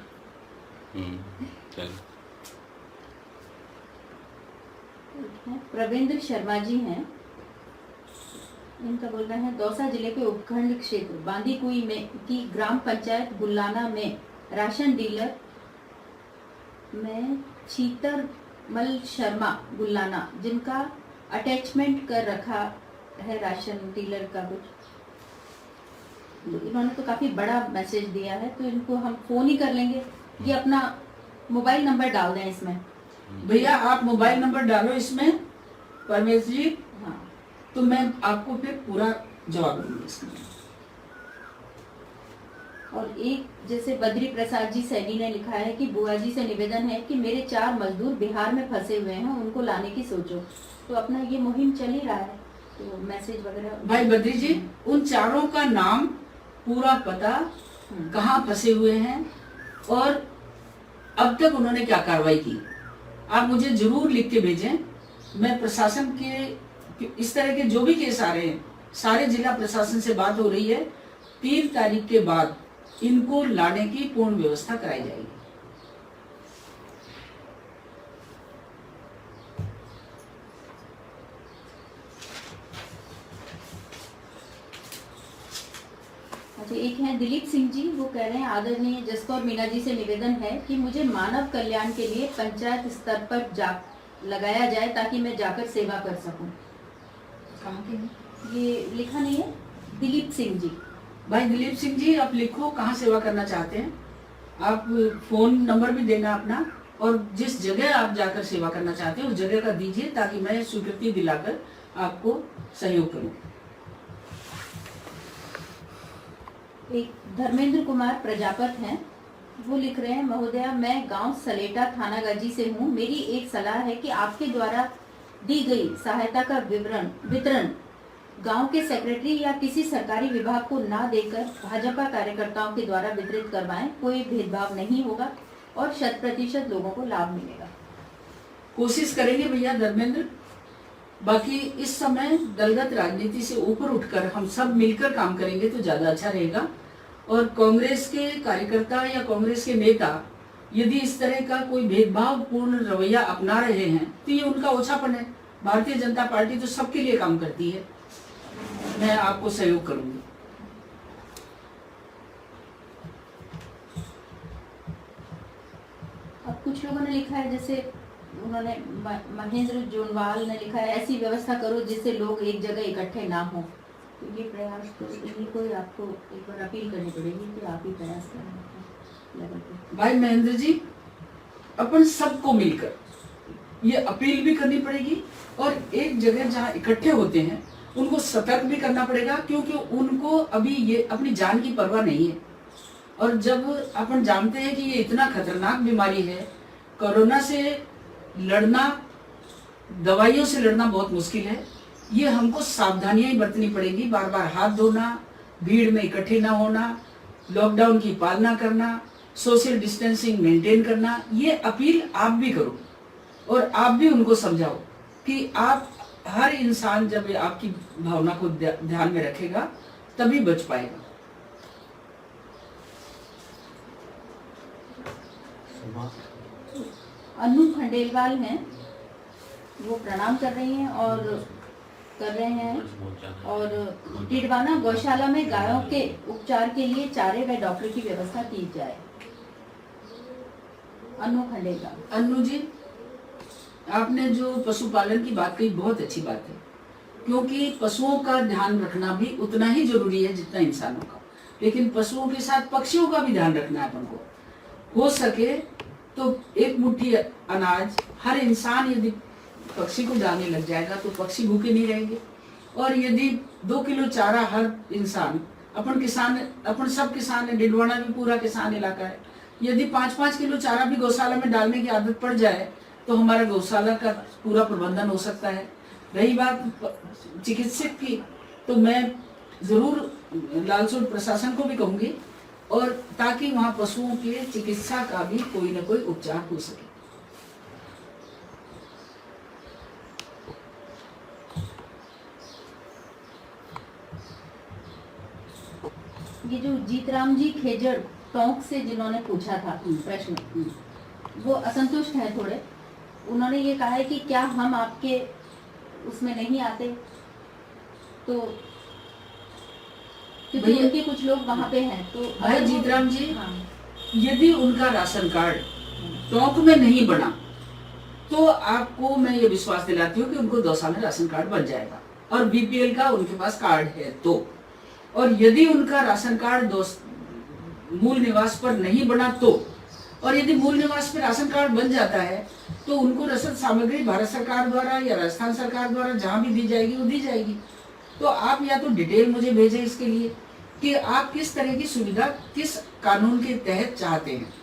प्रवेंद्र शर्मा जी हैं, इनका बोल रहे हैं दौसा जिले के उपखंड क्षेत्र बांदीकुई में की ग्राम पंचायत गुल्लाना में राशन डीलर में चीतरमल शर्मा गुल्लाना, जिनका अटैचमेंट कर रखा है राशन डीलर का कुछ, इन्होंने तो काफी बड़ा मैसेज दिया है, तो इनको हम फोन ही कर लेंगे। ये अपना मोबाइल नंबर डाल दें इसमें। भैया आप मोबाइल नंबर डालो इसमें परमेश जी, हाँ, तो मैं आपको फिर पूरा जवाब दूंगी इसमें। और एक जैसे बद्री प्रसाद जी सैनी ने लिखा है कि बुआ जी से निवेदन है कि मेरे 4 मजदूर बिहार में फंसे हुए हैं, उनको लाने की सोचो। तो अपना ये मुहिम चल ही रहा है, तो मैसेज वगैरह। भाई बद्री जी, उन चारों का नाम, पूरा पता, कहाँ फंसे हुए हैं और अब तक उन्होंने क्या कार्रवाई की, आप मुझे जरूर लिख के भेजें। मैं प्रशासन के इस तरह के जो भी केस आ रहे हैं, सारे जिला प्रशासन से बात हो रही है, 3 तारीख के बाद इनको लाने की पूर्ण व्यवस्था कराई जाएगी। अच्छा, एक है दिलीप सिंह जी, वो कह रहे हैं आदरणीय जसकौर मीना जी से निवेदन है कि मुझे मानव कल्याण के लिए पंचायत स्तर पर लगाया जाए ताकि मैं जाकर सेवा कर सकूं। कहाँ के? ये लिखा नहीं है, दिलीप सिंह जी। भाई दिलीप सिंह जी, आप लिखो कहाँ सेवा करना चाहते हैं, आप फोन नंबर भी देना अपना, और जिस जगह आप जाकर सेवा करना चाहते हैं उस जगह का दीजिए ताकि मैं स्वीकृति दिलाकर आपको सहयोग करूं। एक धर्मेंद्र कुमार प्रजापत हैं, वो लिख रहे हैं महोदया, मैं गांव सलेटा थानागाजी से हूँ। मेरी एक सलाह है कि आपके द्वारा दी गई सहायता का वितरण गांव के सेक्रेटरी या किसी सरकारी विभाग को ना देकर भाजपा कार्यकर्ताओं के द्वारा वितरित करवाएं। कोई भेदभाव नहीं होगा और 100% लोगों को लाभ मिलेगा। कोशिश करेंगे भैया धर्मेंद्र। बाकी इस समय दलगत राजनीति से ऊपर उठकर हम सब मिलकर काम करेंगे तो ज्यादा अच्छा रहेगा। और कांग्रेस के कार्यकर्ता या कांग्रेस के नेता यदि इस तरह का कोई भेदभावपूर्ण रवैया अपना रहे हैं तो ये उनका ओछापन है। भारतीय जनता पार्टी तो सबके लिए काम करती है। मैं आपको सहयोग करूंगी। अब कुछ लोगों ने लिखा है, जैसे उन्होंने महेंद्र जोनवाल ने लिखा है, ऐसी व्यवस्था करो जिससे लोग एक जगह इकट्ठे ना हो। तो ये प्रयास तो इन्हीं को ही आपको एक बार अपील करनी पड़ेगी कि आप ही प्रयास करें लेवल पे। भाई महेंद्र जी, अपन सबको मिलकर ये अपील भी करनी पड़ेगी और एक जगह जहाँ इकट्ठे होते हैं उनको सतर्क भी करना पड़ेगा, क्योंकि उनको अभी ये अपनी जान की परवाह नहीं है। और जब अपन जानते हैं कि ये इतना खतरनाक बीमारी है, कोरोना से लड़ना, दवाइयों से लड़ना बहुत मुश्किल है। ये हमको सावधानियां ही बरतनी पड़ेगी। बार बार हाथ धोना, भीड़ में इकट्ठे ना होना, लॉकडाउन की पालना करना, सोशल डिस्टेंसिंग मेंटेन करना। ये अपील आप भी करो और आप भी उनको समझाओ कि आप हर इंसान जब आपकी भावना को ध्यान में रखेगा तभी बच पाएगा। अनु खंडेलवाल हैं, वो प्रणाम कर रही हैं और टिडवाना गौशाला में गायों के उपचार के लिए चारे व डॉक्टर की व्यवस्था की जाए। अनु खंडेलवाल। अनु जी, आपने जो पशुपालन की बात कही बहुत अच्छी बात है, क्योंकि पशुओं का ध्यान रखना भी उतना ही जरूरी है जितना इंसानों का। लेकिन पशुओं के साथ पक्षियों का भी ध्यान रखना है अपन को। हो सके तो एक मुट्ठी अनाज हर इंसान यदि पक्षी को डालने लग जाएगा तो पक्षी भूखे नहीं रहेंगे। और यदि 2 किलो चारा हर इंसान, अपन सब किसान है, डिडवाना भी पूरा किसान इलाका है, यदि 5-5 किलो चारा भी गौशाला में डालने की आदत पड़ जाए तो हमारा गौशाला का पूरा प्रबंधन हो सकता है। रही बात चिकित्सक की, तो मैं जरूर लालसोट प्रशासन को भी कहूंगी, और ताकि वहां पशुओं के चिकित्सा का भी कोई न कोई उपचार हो सके। ये जो जीतराम जी खेजड़ टोंक से जिन्होंने पूछा था प्रश्न, वो असंतुष्ट है थोड़े। उन्होंने ये कहा है कि क्या हम आपके उसमें नहीं आते, तो क्योंकि उनके कुछ लोग वहाँ पे हैं। तो भाई जीतराम जी, हाँ। यदि उनका राशन कार्ड टोंक में नहीं बना तो आपको मैं ये विश्वास दिलाती हूँ कि उनको 2 साल में राशन कार्ड बन जाएगा, और बीपीएल का उनके पास कार्ड है तो। और यदि उनका राशन कार्ड मूल निवास पर नहीं बना तो, और यदि मूल निवास पर राशन कार्ड बन जाता है तो उनको रसद सामग्री भारत सरकार द्वारा या राजस्थान सरकार द्वारा जहाँ भी दी जाएगी वो दी जाएगी। तो आप या तो डिटेल मुझे भेजें इसके लिए कि आप किस तरह की सुविधा किस कानून के तहत चाहते हैं।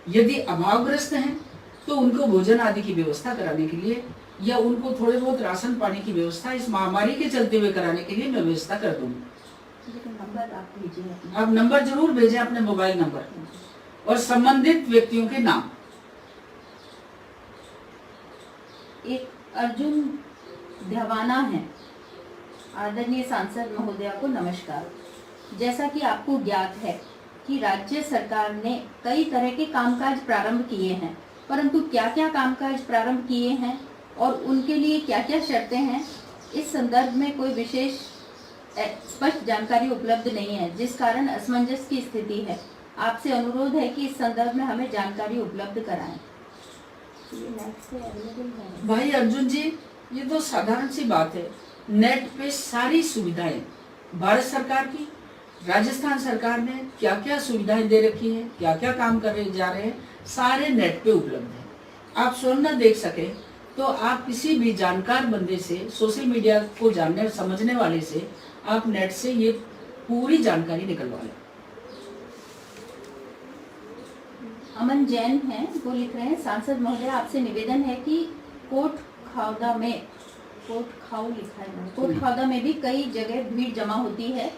यदि अभावग्रस्त हैं तो उनको भोजन आदि की व्यवस्था कराने के लिए, या उनको थोड़े बहुत राशन पानी की व्यवस्था इस महामारी के चलते हुए कराने के लिए मैं व्यवस्था कर दूंगी। नंबर आप भेजिए। आप नंबर जरूर भेजें, अपने मोबाइल नंबर और संबंधित व्यक्तियों के नाम। एक अर्जुन ध्यावाना है। आदरणीय सांसद महोदया को नमस्कार। जैसा कि आपको ज्ञात है कि राज्य सरकार ने कई तरह के कामकाज प्रारंभ किए हैं, परंतु क्या क्या कामकाज प्रारंभ किए हैं और उनके लिए क्या क्या शर्तें हैं, इस संदर्भ में कोई विशेष स्पष्ट जानकारी उपलब्ध नहीं है, जिस कारण असमंजस की स्थिति है। आपसे अनुरोध है कि इस संदर्भ में हमें जानकारी उपलब्ध कराएं। ये नेट से अवेलेबल है। भाई अर्जुन जी, ये तो साधारण सी बात है। नेट पे सारी सुविधाएं भारत सरकार की, राजस्थान सरकार ने क्या क्या सुविधाएं दे रखी है, क्या क्या काम कर रहे जा रहे हैं, सारे नेट पे उपलब्ध है। आप स्वयं न देख सके तो आप किसी भी जानकार बंदे से, सोशल मीडिया को जानने समझने वाले से आप नेट से ये पूरी जानकारी निकलवा लें। अमन जैन हैं, वो लिख रहे हैं, सांसद महोदय आपसे निवेदन है कि कोट खाउदा में भी कई जगह भीड़ जमा होती है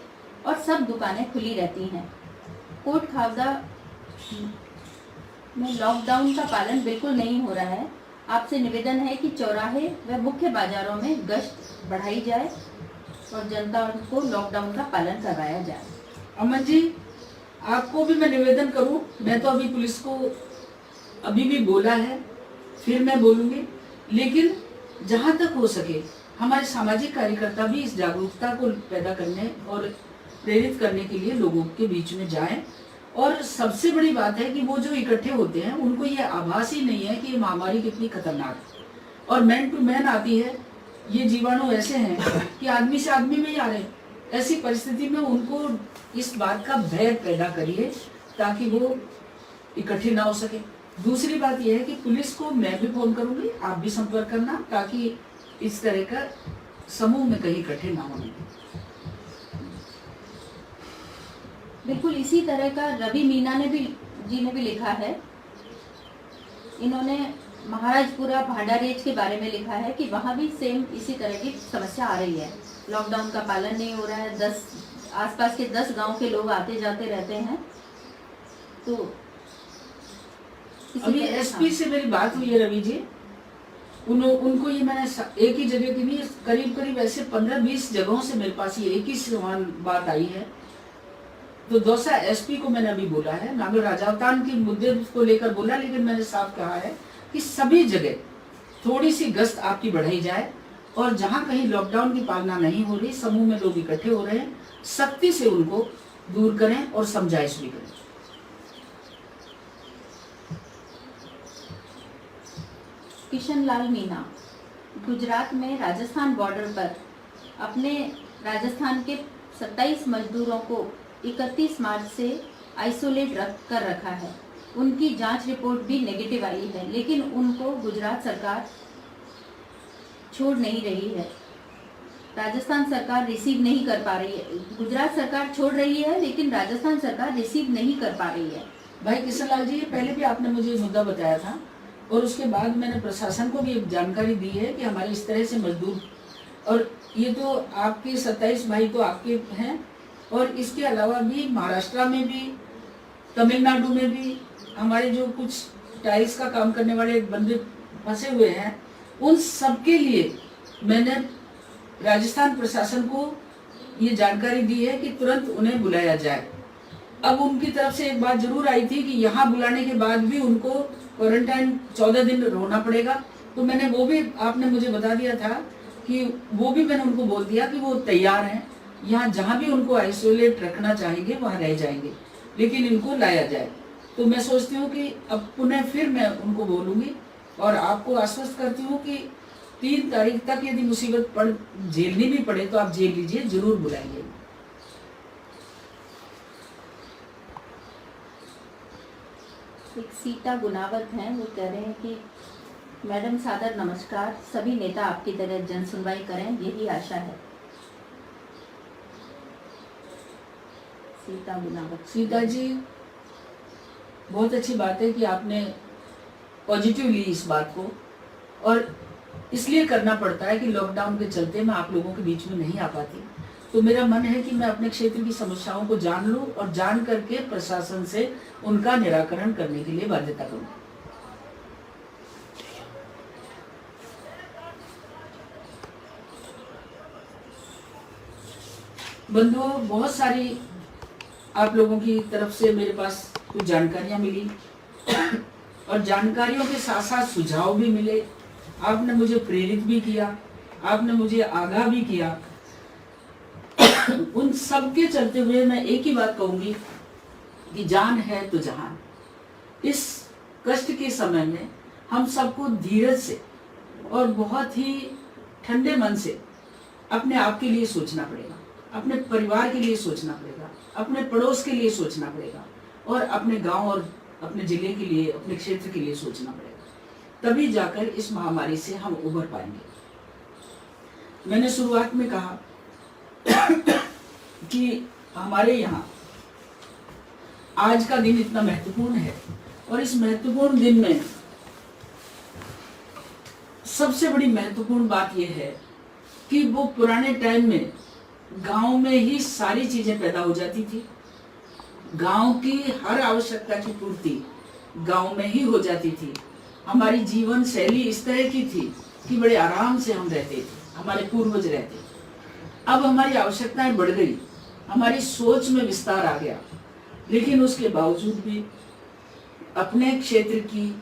और सब दुकानें खुली रहती हैं। कोट खाउदा में लॉकडाउन का पालन बिल्कुल नहीं हो रहा है। आपसे निवेदन है कि चौराहे व मुख्य बाजारों में गश्त बढ़ाई जाए और जनता को लॉकडाउन का पालन करवाया जाए। अमन जी, आपको भी मैं निवेदन करूं, मैं तो अभी पुलिस को अभी भी बोला है, फिर मैं बोलूंगी, लेकिन जहां तक हो सके हमारे सामाजिक कार्यकर्ता भी इस जागरूकता को पैदा करने और प्रेरित करने के लिए लोगों के बीच में जाएं। और सबसे बड़ी बात है कि वो जो इकट्ठे होते हैं उनको ये आभास ही नहीं है कि ये महामारी कितनी खतरनाक है और मैन टू मैन आती है। ये जीवाणु ऐसे हैं कि आदमी से आदमी में ही आ रहे हैं। ऐसी परिस्थिति में उनको इस बात का भय पैदा करिए ताकि वो इकट्ठे ना हो सके। दूसरी बात यह है कि पुलिस को मैं भी फोन करूंगी, आप भी संपर्क करना, ताकि इस तरह का समूह में कहीं इकट्ठे ना होने। बिल्कुल इसी तरह का रवि मीना ने भी लिखा है। इन्होंने महाराजपुरा भांडारेज के बारे में लिखा है कि वहाँ भी सेम इसी तरह की समस्या आ रही है। लॉकडाउन का पालन नहीं हो रहा है, आसपास के 10 गांव के लोग आते जाते रहते हैं। तो अभी एसपी से मेरी बात हुई है रवि जी, उनको ये मैंने एक ही जगह की नहीं, करीब ऐसे 15-20 जगहों से मेरे पास ये एक ही समान बात आई है। तो दौसा एसपी को मैंने अभी बोला है, नागल राजावतान के मुद्दे को लेकर बोला, लेकिन मैंने साफ कहा है कि सभी जगह थोड़ी सी गश्त आपकी बढ़ाई जाए और जहां कहीं लॉकडाउन की पालना नहीं हो रही, समूह में लोग इकट्ठे हो रहे हैं, सख्ती से उनको दूर करें और समझाइश भी करें। किशन लाल मीना, गुजरात में राजस्थान बॉर्डर पर अपने राजस्थान के 27 मजदूरों को 31 मार्च से आइसोलेट कर रखा है। उनकी जांच रिपोर्ट भी नेगेटिव आई है, लेकिन उनको गुजरात सरकार छोड़ नहीं रही है। राजस्थान सरकार रिसीव नहीं कर पा रही है। गुजरात सरकार छोड़ रही है लेकिन राजस्थान सरकार रिसीव नहीं कर पा रही है। भाई किशन लाल जी, पहले भी आपने मुझे मुद्दा बताया था और उसके बाद मैंने प्रशासन को भी एक जानकारी दी है कि हमारे इस तरह से मजदूर, और ये तो आपके 27 भाई तो आपके हैं, और इसके अलावा भी महाराष्ट्र में भी, तमिलनाडु में भी हमारे जो कुछ टाइल्स का काम करने वाले बंदे फंसे हुए हैं, उन सबके लिए मैंने राजस्थान प्रशासन को ये जानकारी दी है कि तुरंत उन्हें बुलाया जाए। अब उनकी तरफ से एक बात जरूर आई थी कि यहाँ बुलाने के बाद भी उनको क्वारंटाइन 14 दिन रहना पड़ेगा, तो मैंने वो भी, आपने मुझे बता दिया था कि वो भी मैंने उनको बोल दिया कि वो तैयार हैं, यहाँ जहाँ भी उनको आइसोलेट रखना चाहेंगे वहाँ रह जाएंगे, लेकिन इनको लाया जाए। तो मैं सोचती हूँ कि अब पुनः फिर मैं उनको बोलूँगी और आपको आश्वस्त करती हूँ कि 3 तारीख तक यदि मुसीबत झेलनी भी पड़े तो आप झेल लीजिए, जरूर बुलाइए। एक सीता गुनावत हैं, वो कह रहे हैं कि मैडम सादर नमस्कार, सभी नेता आपकी तरह जन सुनवाई करें, यही आशा है। सीता गुनावत। सीता जी, बहुत अच्छी बात है कि आपने पॉजिटिव ली इस बात को, और इसलिए करना पड़ता है कि लॉकडाउन के चलते मैं आप लोगों के बीच में नहीं आ पाती। तो मेरा मन है कि मैं अपने क्षेत्र की समस्याओं को जान लूं और जान करके प्रशासन से उनका निराकरण करने के लिए बाध्यता करूं। बंधुओं, बहुत सारी आप लोगों की तरफ से मेरे पास कुछ जानकारियां मिली और जानकारियों के साथ साथ सुझाव भी मिले। आपने मुझे प्रेरित भी किया, आपने मुझे आगाह भी किया। उन सब के चलते हुए मैं एक ही बात कहूंगी कि जान है तो जहान। इस कष्ट के समय में हम सबको धीरज से और बहुत ही ठंडे मन से अपने आप के लिए सोचना पड़ेगा, अपने परिवार के लिए सोचना पड़ेगा, अपने पड़ोस के लिए सोचना पड़ेगा और अपने गांव और अपने जिले के लिए, अपने क्षेत्र के लिए सोचना पड़ेगा। तभी जाकर इस महामारी से हम उबर पाएंगे। मैंने शुरुआत में कहा कि हमारे यहाँ आज का दिन इतना महत्वपूर्ण है और इस महत्वपूर्ण दिन में सबसे बड़ी महत्वपूर्ण बात यह है कि वो पुराने टाइम में गांव में ही सारी चीजें पैदा हो जाती थी। गांव की हर आवश्यकता की पूर्ति गांव में ही हो जाती थी। हमारी जीवन शैली इस तरह की थी कि बड़े आराम से हम रहते थे, हमारे पूर्वज रहते। अब हमारी आवश्यकताएं बढ़ गई, हमारी सोच में विस्तार आ गया, लेकिन उसके बावजूद भी अपने क्षेत्र की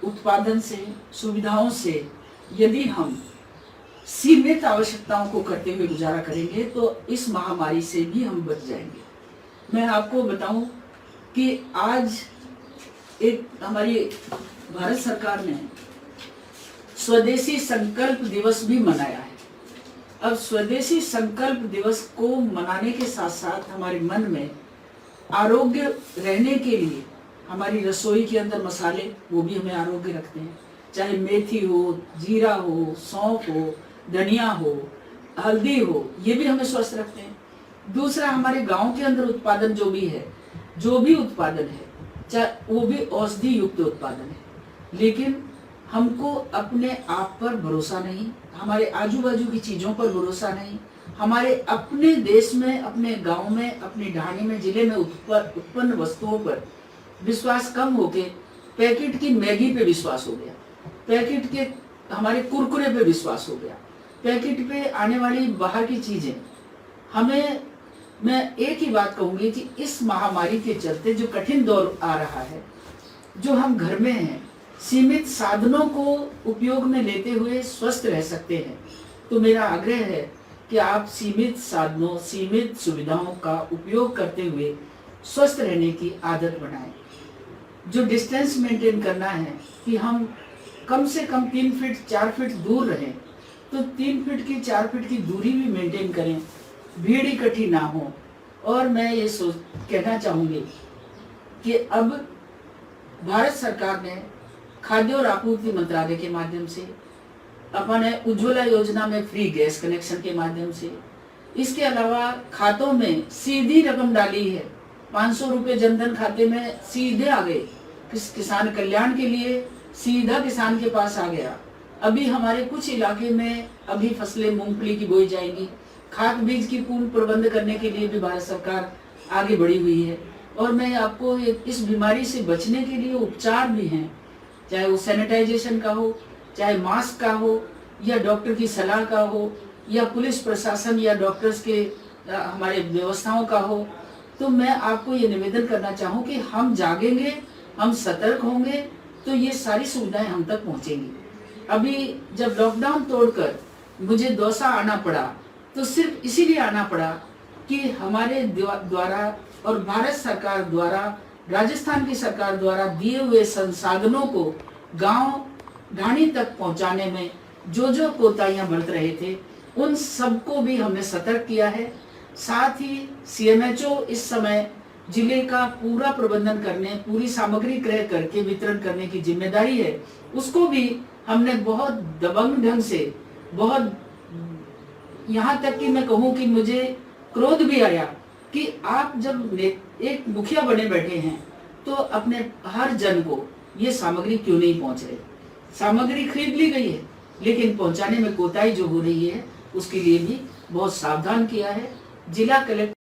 उत्पादन से, सुविधाओं से यदि हम सीमित आवश्यकताओं को करते हुए गुजारा करेंगे तो इस महामारी से भी हम बच जाएंगे। मैं आपको बताऊं कि आज एक हमारी भारत सरकार ने स्वदेशी संकल्प दिवस भी मनाया है। अब स्वदेशी संकल्प दिवस को मनाने के साथ साथ हमारे मन में आरोग्य रहने के लिए हमारी रसोई के अंदर मसाले वो भी हमें आरोग्य रखते हैं, चाहे मेथी हो, जीरा हो, सौंफ हो, धनिया हो, हल्दी हो, ये भी हमें स्वस्थ रखते हैं। दूसरा, हमारे गांव के अंदर उत्पादन जो भी है, जो भी उत्पादन है, चाहे वो भी औषधि युक्त उत्पादन है, लेकिन हमको अपने आप पर भरोसा नहीं, हमारे आजू बाजू की चीजों पर भरोसा नहीं, हमारे अपने देश में, अपने गांव में, अपनी ढाणी में, जिले में उत्पन्न वस्तुओं पर विश्वास कम होके पैकेट की मैगी पे विश्वास हो गया, पैकेट के हमारे कुरकुरे पे विश्वास हो गया, पैकेट पे आने वाली बाहर की चीजें। मैं एक ही बात कहूंगी कि इस महामारी के चलते जो कठिन दौर आ रहा है, जो हम घर में हैं, सीमित साधनों को उपयोग में लेते हुए स्वस्थ रह सकते हैं, तो मेरा आग्रह है कि आप सीमित साधनों, सीमित सुविधाओं का उपयोग करते हुए स्वस्थ रहने की आदत बनाएं। जो डिस्टेंस मेंटेन करना है कि हम कम से कम 3 फीट 4 फीट दूर रहें, तो 3 फीट की 4 फीट की दूरी भी मेंटेन करें, भीड़ इकट्ठी ना हो। और मैं ये कहना चाहूँगी कि अब भारत सरकार ने खाद्य और आपूर्ति मंत्रालय के माध्यम से, अपने उज्ज्वला योजना में फ्री गैस कनेक्शन के माध्यम से, इसके अलावा खातों में सीधी रकम डाली है, 500 रुपये जनधन खाते में सीधे आ गए, किसान कल्याण के लिए सीधा किसान के पास आ गया। अभी हमारे कुछ इलाके में अभी फसलें मूंगफली की बोई जाएंगी, खाद बीज की पूर्ण प्रबंध करने के लिए भी भारत सरकार आगे बढ़ी हुई है। और मैं आपको इस बीमारी से बचने के लिए उपचार भी हैं, चाहे वो सैनिटाइजेशन का हो, चाहे मास्क का हो, या डॉक्टर की सलाह का हो, या पुलिस प्रशासन या डॉक्टर्स के हमारे व्यवस्थाओं का हो। तो मैं आपको ये निवेदन करना चाहूँ कि हम जागेंगे, हम सतर्क होंगे तो ये सारी सुविधाएं हम तक पहुँचेंगी। अभी जब लॉकडाउन तोड़कर मुझे दौसा आना पड़ा, तो सिर्फ इसीलिए आना पड़ा कि हमारे द्वारा और भारत सरकार द्वारा, राजस्थान की सरकार द्वारा दिए हुए संसाधनों को गांव ढाणी तक पहुंचाने में जो जो कोताहियां बरत रहे थे, उन सबको भी हमने सतर्क किया है। साथ ही CMHO इस समय जिले का पूरा प्रबंधन करने, पूरी सामग्री क्रय करके वितरण करने की जिम्मेदारी है, उसको भी हमने बहुत दबंग ढंग से, बहुत यहाँ तक कि मैं कहूँ कि मुझे क्रोध भी आया कि आप जब एक मुखिया बने बैठे हैं तो अपने हर जन को ये सामग्री क्यों नहीं पहुँच रही। सामग्री खरीद ली गई है, लेकिन पहुँचाने में कोताही जो हो रही है उसके लिए भी बहुत सावधान किया है। जिला कलेक्टर